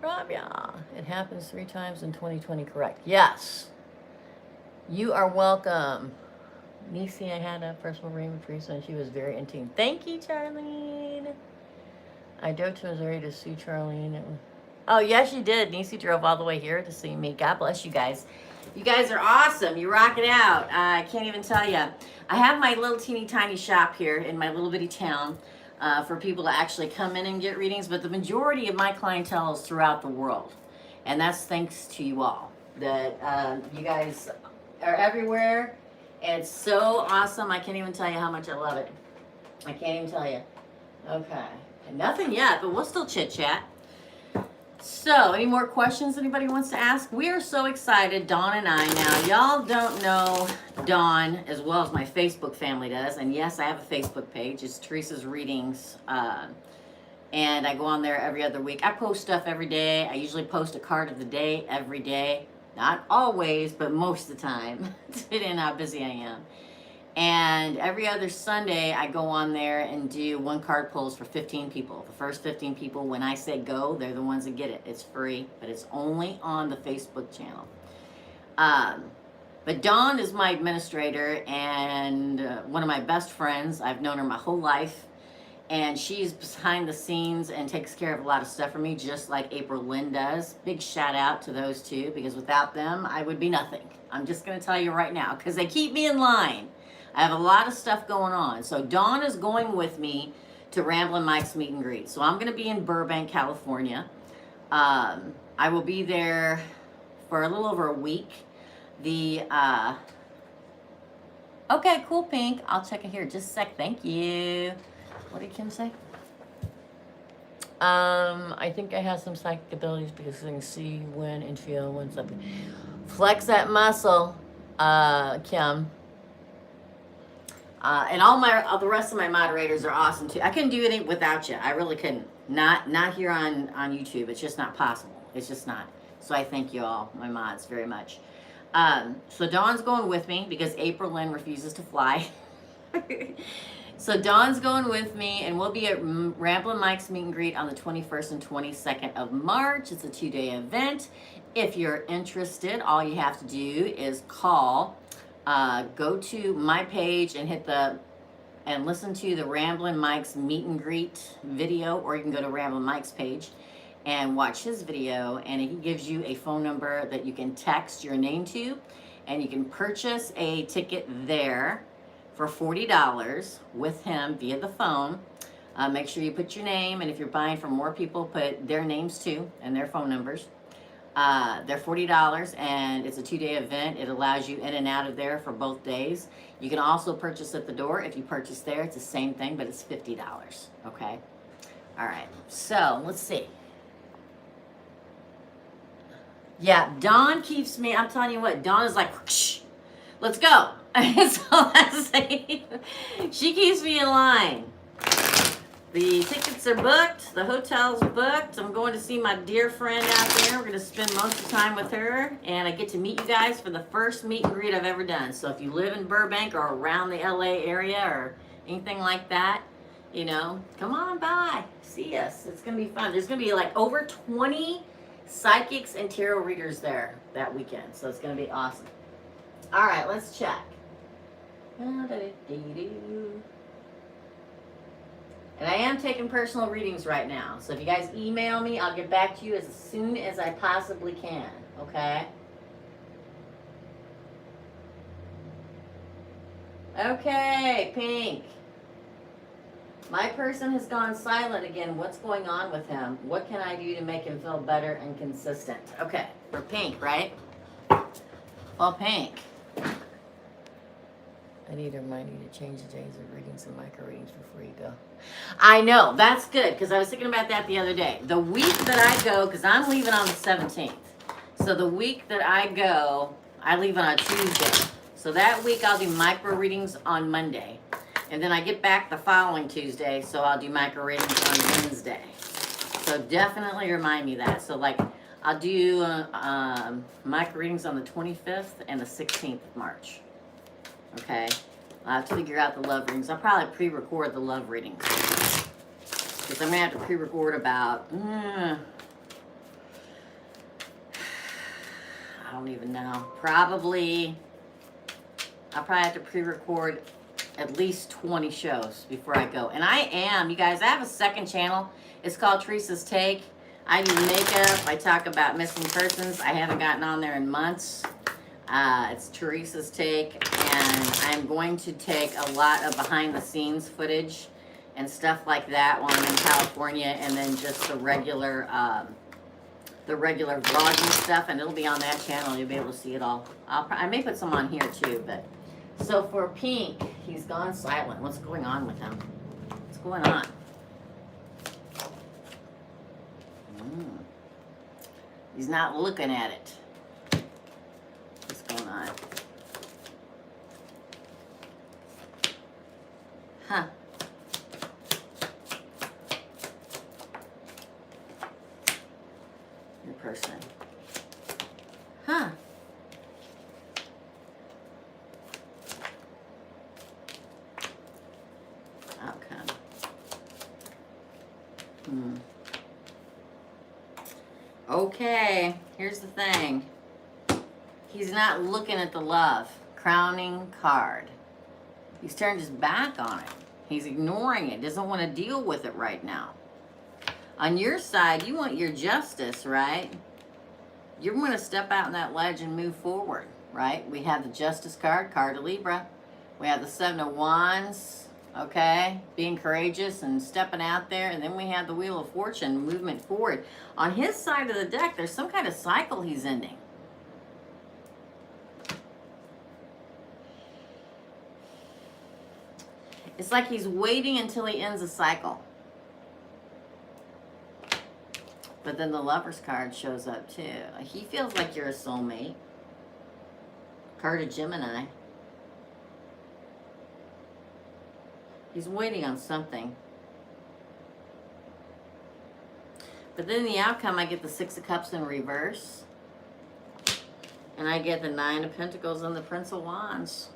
Rabia, it happens 3 times in 2020, correct? Yes. You are welcome. Nisi, I had a personal reading with Teresa, and she was very intimate. Thank you, Charlene. I drove to Missouri to see Charlene. Oh, yes, you did. Nisi drove all the way here to see me. God bless you guys. You guys are awesome. You rock it out. I can't even tell you. I have my little teeny tiny shop here in my little bitty town for people to actually come in and get readings, but the majority of my clientele is throughout the world. And that's thanks to you all. That you guys are everywhere. It's so awesome. I can't even tell you how much I love it. I can't even tell you. Okay. Nothing yet, but we'll still chit chat. So, any more questions anybody wants to ask? We are so excited, Dawn and I. Now, y'all don't know Dawn as well as my Facebook family does. And yes, I have a Facebook page. It's Teresa's Readings. And I go on there every other week. I post stuff every day. I usually post a card of the day every day. Not always, but most of the time, depending on how busy I am. And every other Sunday, I go on there and do 1 card pulls for 15 people. The first 15 people, when I say go, they're the ones that get it. It's free, but it's only on the Facebook channel. But Dawn is my administrator and one of my best friends. I've known her my whole life. And she's behind the scenes and takes care of a lot of stuff for me, just like April Lynn does. Big shout out to those two, because without them, I would be nothing. I'm just going to tell you right now, because they keep me in line. I have a lot of stuff going on. So Dawn is going with me to Ramblin' Mike's meet and greet. So I'm going to be in Burbank, California. I will be there for a little over a week. The Okay, cool, Pink. I'll check it here just a sec. Thank you. What did Kim say? I think I have some psychic abilities because I can see when and feel when something. Flex that muscle, Kim. And all the rest of my moderators are awesome too. I couldn't do it without you. I really couldn't. Not here on YouTube. It's just not possible. It's just not. So I thank you all, my mods, very much. So Dawn's going with me because April Lynn refuses to fly. So Dawn's going with me, and we'll be at Ramblin' Mike's meet and greet on the 21st and 22nd of March. It's a 2-day event. If you're interested, all you have to do is call. Go to my page and listen to the Ramblin' Mike's meet and greet video, or you can go to Ramblin' Mike's page and watch his video, and he gives you a phone number that you can text your name to, and you can purchase a ticket there for $40 with him via the phone. Make sure you put your name, and if you're buying for more people, put their names too and their phone numbers. They're $40, and it's a 2-day event. It allows you in and out of there for both days. You can also purchase at the door. If you purchase there, it's the same thing, but it's $50, okay? All right, so let's see. Yeah, Dawn keeps me, I'm telling you what, Dawn is like, shh, let's go. That's all I say. She keeps me in line. The tickets are booked. The hotel's booked. I'm going to see my dear friend out there. We're going to spend most of the time with her. And I get to meet you guys for the first meet and greet I've ever done. So if you live in Burbank or around the LA area or anything like that, you know, come on by. See us. It's going to be fun. There's going to be like over 20 psychics and tarot readers there that weekend. So it's going to be awesome. All right, let's check. And I am taking personal readings right now. So if you guys email me, I'll get back to you as soon as I possibly can. Okay? Okay, Pink. My person has gone silent again. What's going on with him? What can I do to make him feel better and consistent? Okay, for Pink, right? Well, Pink. I need to remind you to change the days of readings and micro readings before you go. I know, that's good, because I was thinking about that the other day. The week that I go, because I'm leaving on the 17th. So the week that I go, I leave on a Tuesday. So that week I'll do micro readings on Monday. And then I get back the following Tuesday, so I'll do micro readings on Wednesday. So definitely remind me that. So like, I'll do micro readings on the 25th and the 16th of March. Okay, I'll have to figure out the love readings. I'll probably pre-record the love readings. Because I'm going to have to pre-record about, I don't even know. I'll probably have to pre-record at least 20 shows before I go. And I am, you guys, I have a second channel. It's called Teresa's Take. I do makeup. I talk about missing persons. I haven't gotten on there in months. It's Teresa's Take, and I'm going to take a lot of behind the scenes footage and stuff like that while I'm in California, and then just the regular vlogging stuff, and it'll be on that channel. You'll be able to see it all. I may put some on here too, but so for Pink, he's gone silent. What's going on with him? What's going on? He's not looking at it. What's going on? Huh. Your person. Huh. Outcome. Okay, here's the thing. He's not looking at the love. Crowning card. He's turned his back on it. He's ignoring it. Doesn't want to deal with it right now. On your side, you want your justice, right? You're going to step out on that ledge and move forward, right? We have the Justice card, card of Libra. We have the Seven of Wands, okay? Being courageous and stepping out there. And then we have the Wheel of Fortune, movement forward. On his side of the deck, there's some kind of cycle he's ending. It's like he's waiting until he ends a cycle. But then the Lover's card shows up too. He feels like you're a soulmate. Card of Gemini. He's waiting on something. But then in the outcome, I get the Six of Cups in reverse. And I get the Nine of Pentacles and the Prince of Wands.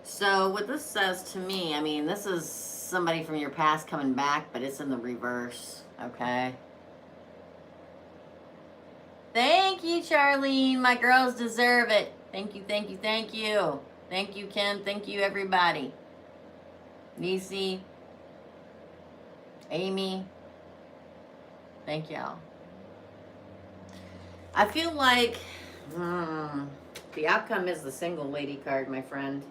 So what this says to me, I mean, this is somebody from your past coming back, but it's in the reverse, okay? Thank you, Charlene. My girls deserve it. Thank you, thank you, thank you. Thank you, Kim. Thank you, everybody. Nisi. Amy. Thank y'all. I feel like the outcome is the Single Lady card, my friend.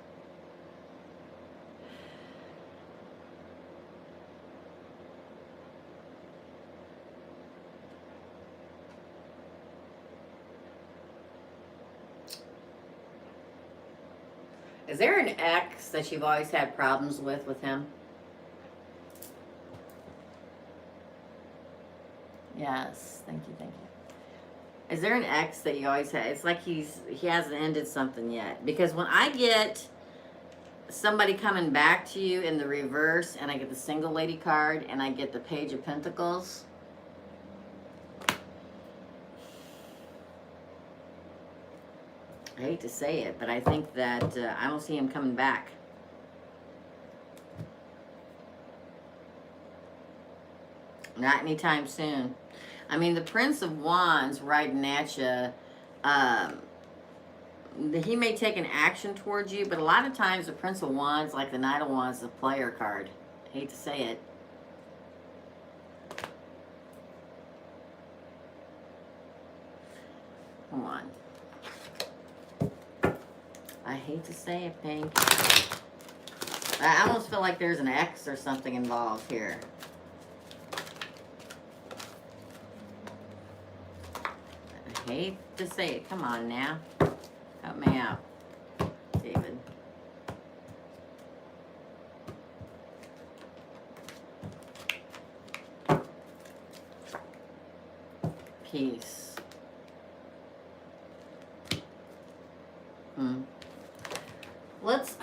Is there an ex that you've always had problems with him? Yes, thank you, thank you. Is there an ex that you always had? It's like he hasn't ended something yet. Because when I get somebody coming back to you in the reverse, and I get the Single Lady card, and I get the Page of Pentacles, I hate to say it, but I think that I don't see him coming back. Not anytime soon. I mean, the Prince of Wands riding at you, he may take an action towards you, but a lot of times the Prince of Wands, like the Knight of Wands, is a player card. I hate to say it. Come on. I hate to say it, Pink. I almost feel like there's an ex or something involved here. I hate to say it. Come on now. Help me out, David. Peace. Let's...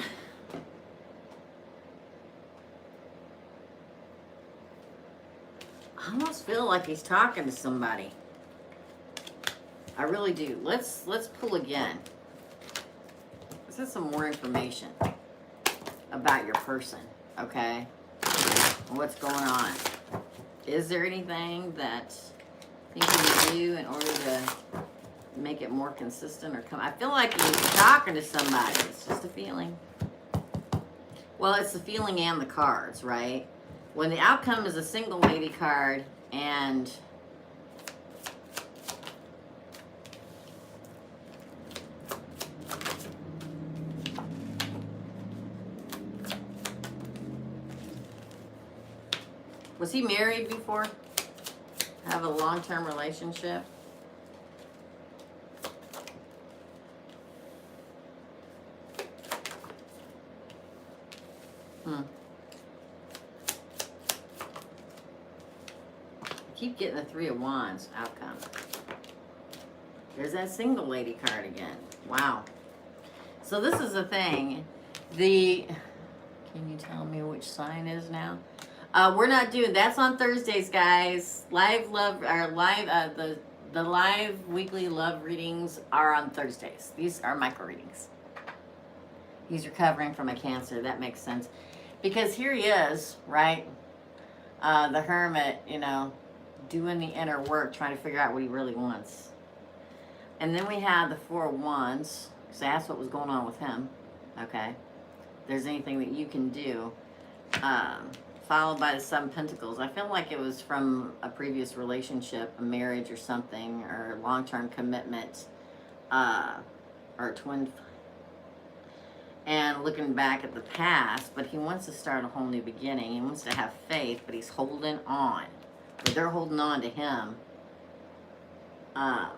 I almost feel like he's talking to somebody. I really do. Let's pull again. This is some more information about your person, okay? What's going on? Is there anything that you can do in order to make it more consistent or come? I feel like he's talking to somebody. It's just a feeling. Well, it's the feeling and the cards, right? When the outcome is a Single Lady card and was he married before? Have a long-term relationship? Keep getting the Three of Wands outcome. There's that Single Lady card again. Wow. So this is the thing. Can you tell me which sign is now? We're not doing, that's on Thursdays, guys. Live love, or live, the live weekly love readings are on Thursdays. These are micro readings. He's recovering from a cancer. That makes sense. Because here he is, right? The hermit, you know, doing the inner work, trying to figure out what he really wants. And then we have the Four of Wands, because that's what was going on with him, okay? If there's anything that you can do, followed by the Seven of Pentacles. I feel like it was from a previous relationship, a marriage or something, or long-term commitment, or a twin. And looking back at the past, but he wants to start a whole new beginning. He wants to have faith, but he's holding on. But they're holding on to him. I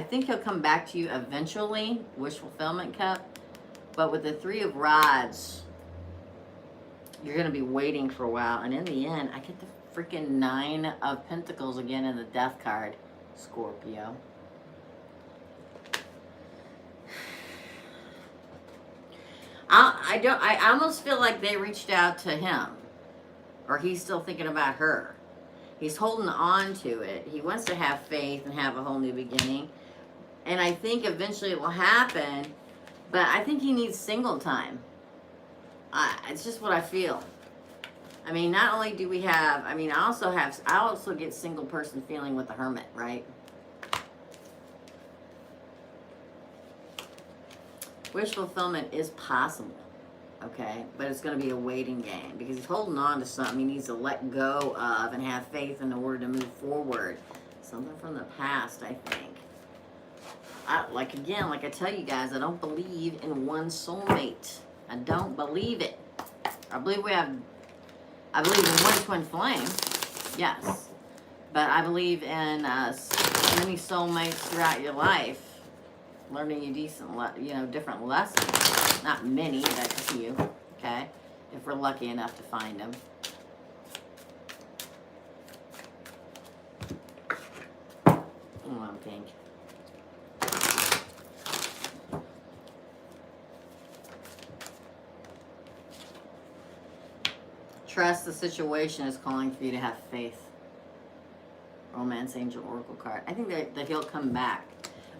think he'll come back to you eventually, wish fulfillment cup. But with the Three of Rods, you're going to be waiting for a while. And in the end, I get the freaking Nine of Pentacles again in the Death card, Scorpio. I almost feel like they reached out to him. Or he's still thinking about her. He's holding on to it. He wants to have faith and have a whole new beginning. And I think eventually it will happen. But I think he needs single time. It's just what I feel. I mean, not only do we have, I mean, I also get single person feeling with the Hermit, right? Wish fulfillment is possible, okay? But it's going to be a waiting game because he's holding on to something he needs to let go of and have faith in order to move forward. Something from the past, I think. Like I tell you guys, I don't believe in one soulmate. I don't believe it. I believe in one twin flame, yes. But I believe in many soulmates throughout your life, learning you different lessons. Not many, but a few, okay? If we're lucky enough to find them. Pink. Trust the situation is calling for you to have faith. Romance Angel Oracle card. I think that he'll come back.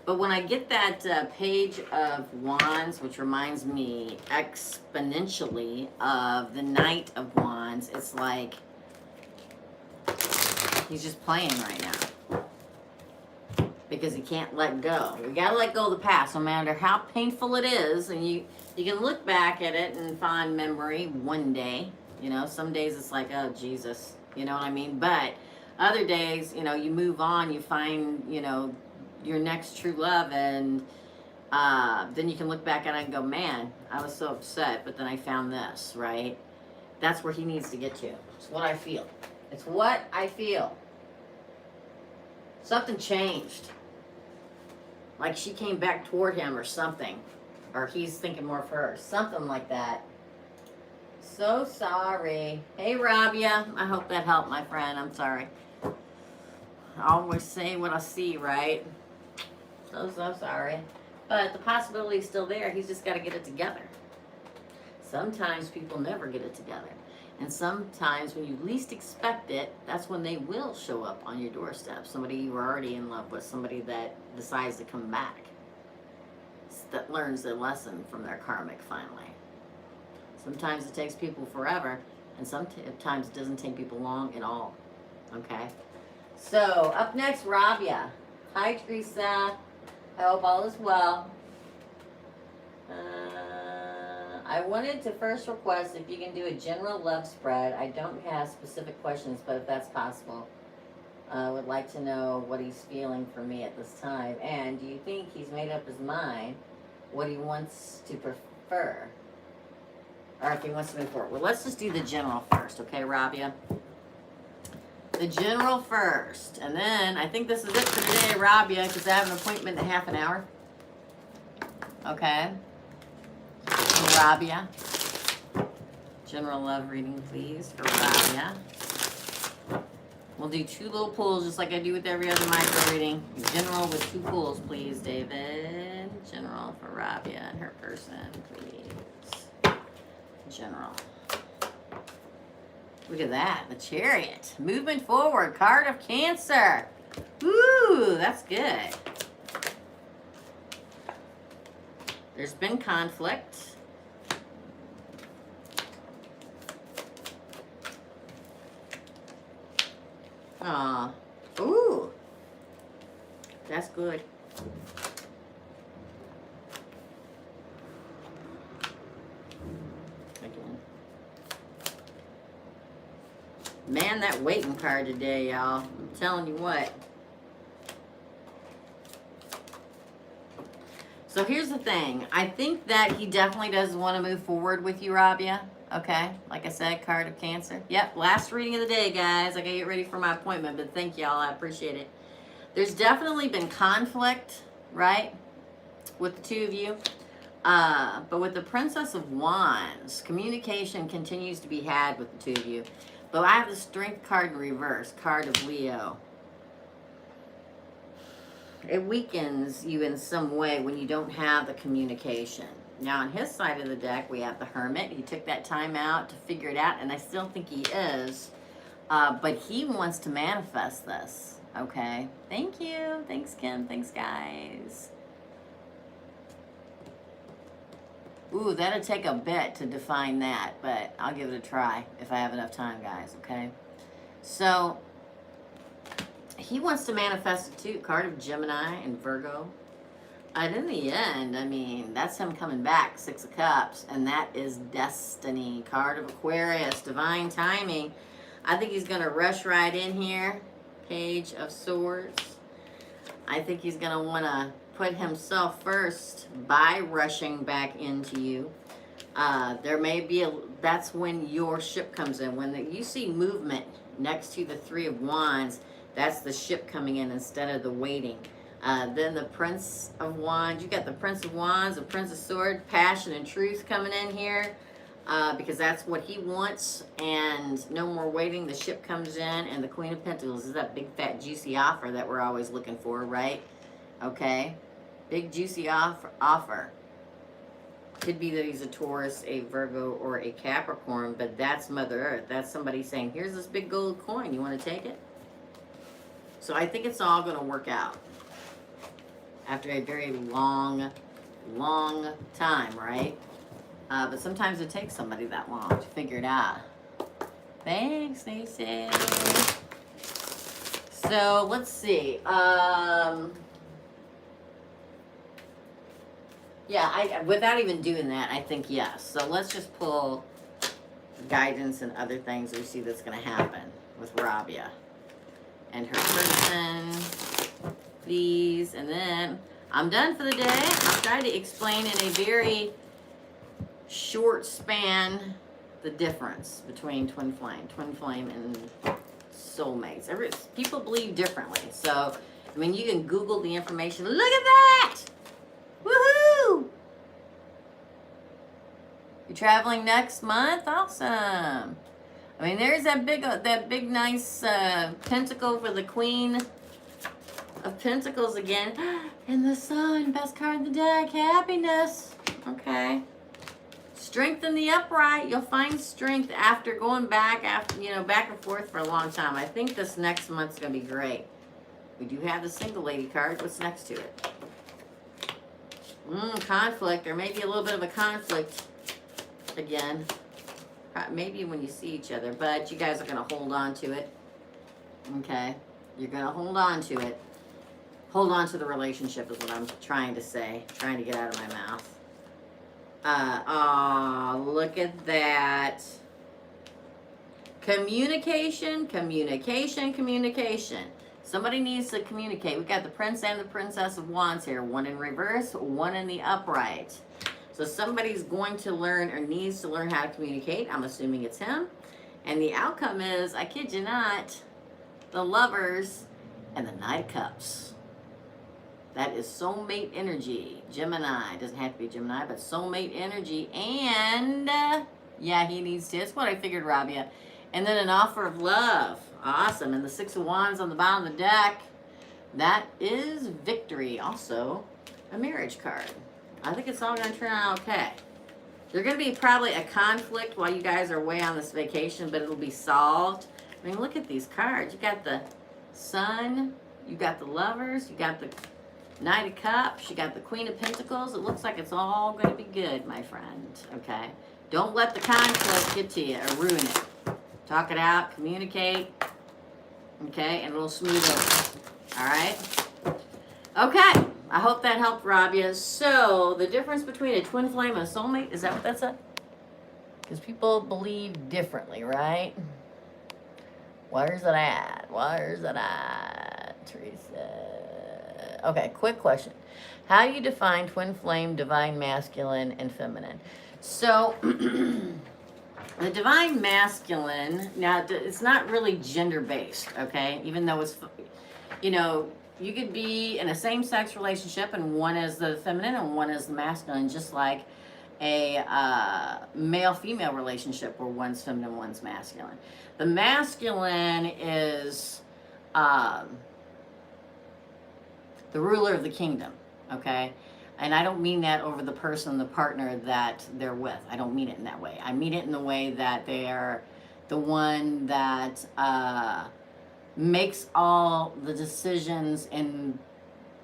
But when I get that Page of Wands, which reminds me exponentially of the Knight of Wands, it's like he's just playing right now. Because he can't let go. We gotta let go of the past, no matter how painful it is. And you can look back at it and find memory one day. You know, some days it's like, oh, Jesus. You know what I mean? But other days, you know, you move on, you find, you know, your next true love, and then you can look back at it and go, man, I was so upset, but then I found this, right? That's where he needs to get to. It's what I feel. It's what I feel. Something changed. Like she came back toward him or something. Or he's thinking more of her. Something like that. So sorry. Hey, Rabia. I hope that helped, my friend. I'm sorry. I always say what I see, right? So sorry. But the possibility is still there. He's just got to get it together. Sometimes people never get it together. And sometimes when you least expect it, that's when they will show up on your doorstep. Somebody you were already in love with. Somebody that decides to come back. That learns their lesson from their karmic finally. Sometimes it takes people forever. And sometimes it doesn't take people long at all. Okay? So, up next, Rabia. Hi, Teresa. I hope all is well. I wanted to first request if you can do a general love spread. I don't have specific questions, but if that's possible, I would like to know what he's feeling for me at this time. And do you think he's made up his mind what he wants to prefer? Or if he wants to move forward. Well, let's just do the general first, okay, Rabia? The general first. And then, I think this is it for today, Rabia, because I have an appointment in half an hour. Okay? For Rabia. General love reading, please, for Rabia. We'll do 2 little pulls, just like I do with every other micro reading. General with 2 pulls, please, David. General for Rabia and her person, please. General. Look at that, the Chariot. Movement forward, card of Cancer. Ooh, that's good. There's been conflict. Ooh. That's good. Man, that waiting card today, y'all. I'm telling you what. So here's the thing. I think that he definitely does want to move forward with you, Rabia. Okay? Like I said, card of Cancer. Yep, last reading of the day, guys. I gotta get ready for my appointment, but thank y'all. I appreciate it. There's definitely been conflict, right? With the 2 of you. But with the Princess of Wands, communication continues to be had with the two of you. But I have the Strength card in reverse, card of Leo. It weakens you in some way when you don't have the communication. Now, on his side of the deck, we have the Hermit. He took that time out to figure it out, and I still think he is. But he wants to manifest this, okay? Thank you. Thanks, Kim. Thanks, guys. Ooh, that'll take a bit to define that, but I'll give it a try if I have enough time, guys, okay? So, he wants to manifest it too. Card of Gemini and Virgo. And in the end, I mean, that's him coming back, Six of Cups, and that is destiny. Card of Aquarius, divine timing. I think he's going to rush right in here. Page of Swords. I think he's going to want to put himself first by rushing back into you. There may be that's when your ship comes in. When you see movement next to the Three of Wands, that's the ship coming in instead of the waiting. Then the Prince of Wands. You got the Prince of Wands, the Prince of Swords, passion and truth coming in here. Because that's what he wants. And no more waiting. The ship comes in. And the Queen of Pentacles is that big, fat, juicy offer that we're always looking for, right? Okay. Big, juicy offer. Could be that he's a Taurus, a Virgo, or a Capricorn. But that's Mother Earth. That's somebody saying, here's this big gold coin. You want to take it? So I think it's all going to work out. After a very long, long time, right? But sometimes it takes somebody that long to figure it out. Thanks, Stacey. So, let's see. Yeah, without even doing that, I think yes. So, let's just pull guidance and other things we see that's going to happen with Rabia. And her person, please. And then, I'm done for the day. I'll try to explain in a very short span the difference between twin flame and soulmates. People believe differently. So, I mean, you can Google the information. Look at that! Woohoo! You're traveling next month? Awesome. I mean, there's that big nice pentacle for the Queen of Pentacles again. And the Sun, best card in the deck. Happiness. Okay. Strengthen the upright. You'll find strength after going back and forth for a long time. I think this next month's going to be great. We do have the single lady card. What's next to it? Conflict. There may be a little bit of a conflict again. Maybe when you see each other. But you guys are going to hold on to it. Okay? You're going to hold on to it. Hold on to the relationship is what I'm trying to say. Trying to get out of my mouth. Oh, look at that. Communication. Somebody needs to communicate. We got the Prince and the Princess of Wands here. One in reverse, one in the upright. So somebody's going to learn or needs to learn how to communicate. I'm assuming it's him. And the outcome is, I kid you not, the Lovers and the Knight of Cups. That is soulmate energy. Gemini. Doesn't have to be Gemini, but soulmate energy. And, yeah, he needs to. That's what I figured, Rabia. And then an offer of love. Awesome. And the Six of Wands on the bottom of the deck. That is victory. Also, a marriage card. I think it's all going to turn out okay. There's going to be probably a conflict while you guys are away on this vacation, but it'll be solved. I mean, look at these cards. You got the Sun. You got the Lovers. You got the Knight of Cups, you got the Queen of Pentacles. It looks like it's all going to be good, my friend, okay? Don't let the conflict get to you or ruin it. Talk it out, communicate, okay? And it'll smooth over, all right? Okay, I hope that helped, Rabia. So, the difference between a twin flame and a soulmate, is that what that said? Because people believe differently, right? Where's it at, Teresa? Okay, quick question. How do you define twin flame, divine masculine, and feminine? So, the divine masculine, now, it's not really gender-based, okay? Even though it's, you could be in a same-sex relationship and one is the feminine and one is the masculine, just like a male-female relationship where one's feminine, one's masculine. The masculine is the ruler of the kingdom, okay? And I don't mean that over the person, the partner that they're with. I don't mean it in that way. I mean it in the way that they are the one that makes all the decisions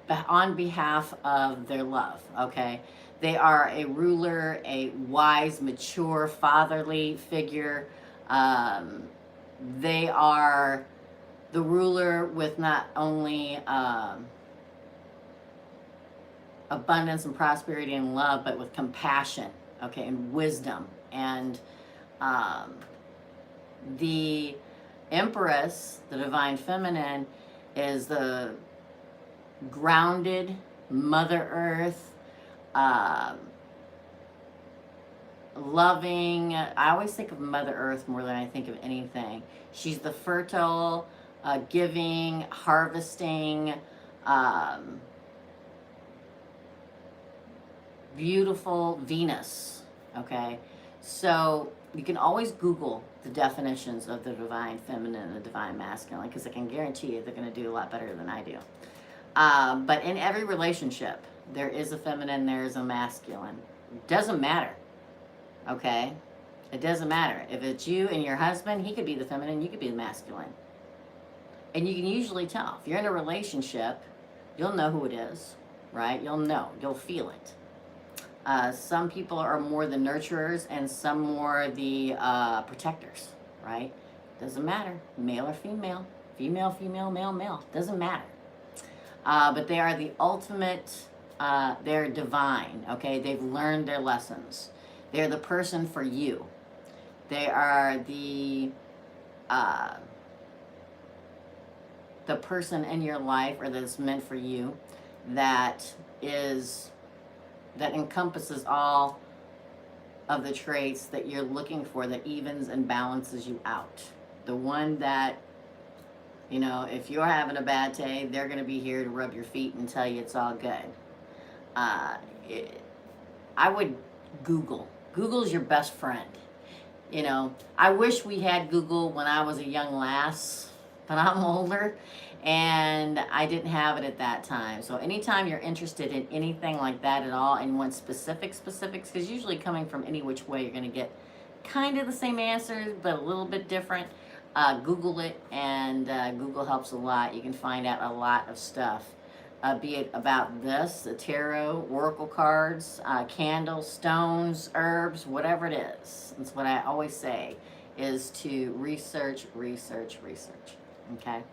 on behalf of their love, okay? They are a ruler, a wise, mature, fatherly figure. They are the ruler with not only abundance and prosperity and love, but with compassion, okay, and wisdom. And the Empress, the divine feminine, is the grounded Mother Earth, loving. I always think of Mother Earth more than I think of anything. She's the fertile, giving, harvesting, beautiful Venus, okay? So you can always Google the definitions of the divine feminine and the divine masculine, because I can guarantee you they're going to do a lot better than I do. But in every relationship, there is a feminine, there is a masculine. It doesn't matter, okay? It doesn't matter. If it's you and your husband, he could be the feminine, you could be the masculine. And you can usually tell. If you're in a relationship, you'll know who it is, right? You'll know. You'll feel it. Some people are more the nurturers and some more the protectors, right? Doesn't matter. Male or female. Female, female, male, male. Doesn't matter. But they are the ultimate, they're divine, okay? They've learned their lessons. They're the person for you. They are the person in your life, or that's meant for you, that encompasses all of the traits that you're looking for, that evens and balances you out. The one that, you know, if you're having a bad day, they're going to be here to rub your feet and tell you it's all good. I would Google. Google's your best friend. You know, I wish we had Google when I was a young lass, but I'm older and I didn't have it at that time. So anytime you're interested in anything like that at all and want specifics, because usually coming from any which way, you're going to get kind of the same answers, but a little bit different. Google it, and Google helps a lot. You can find out a lot of stuff, be it about this, the tarot, oracle cards, candles, stones, herbs, whatever it is. That's what I always say, is to research, okay?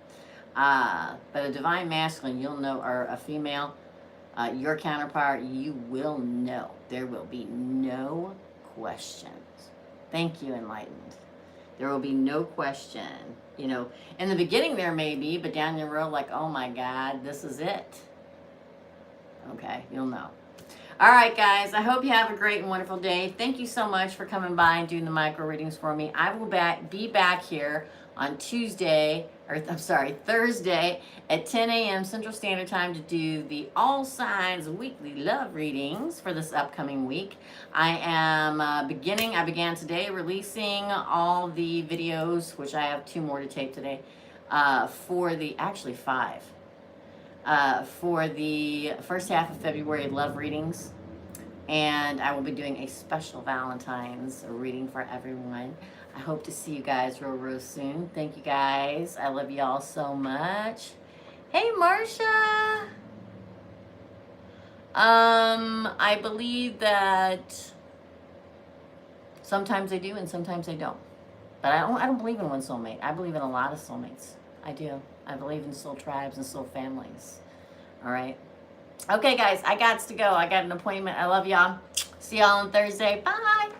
But a divine masculine, you'll know, or a female, your counterpart, you will know. There will be no questions. Thank you, Enlightened. There will be no question. You know, in the beginning there may be, but down the road, like, oh my God, this is it. Okay, you'll know. All right, guys, I hope you have a great and wonderful day. Thank you so much for coming by and doing the micro readings for me. I will be back here on Thursday at 10 a.m. Central Standard Time to do the All Signs weekly love readings for this upcoming week. I began today releasing all the videos, which I have 2 more to tape today, actually 5, for the first half of February love readings. And I will be doing a special Valentine's reading for everyone. I hope to see you guys real soon. Thank you, guys. I love y'all so much. Hey, Marsha. I believe that sometimes I do and sometimes I don't. But I don't believe in one soulmate. I believe in a lot of soulmates. I do. I believe in soul tribes and soul families. All right. Okay, guys, I got to go. I got an appointment. I love y'all. See y'all on Thursday. Bye.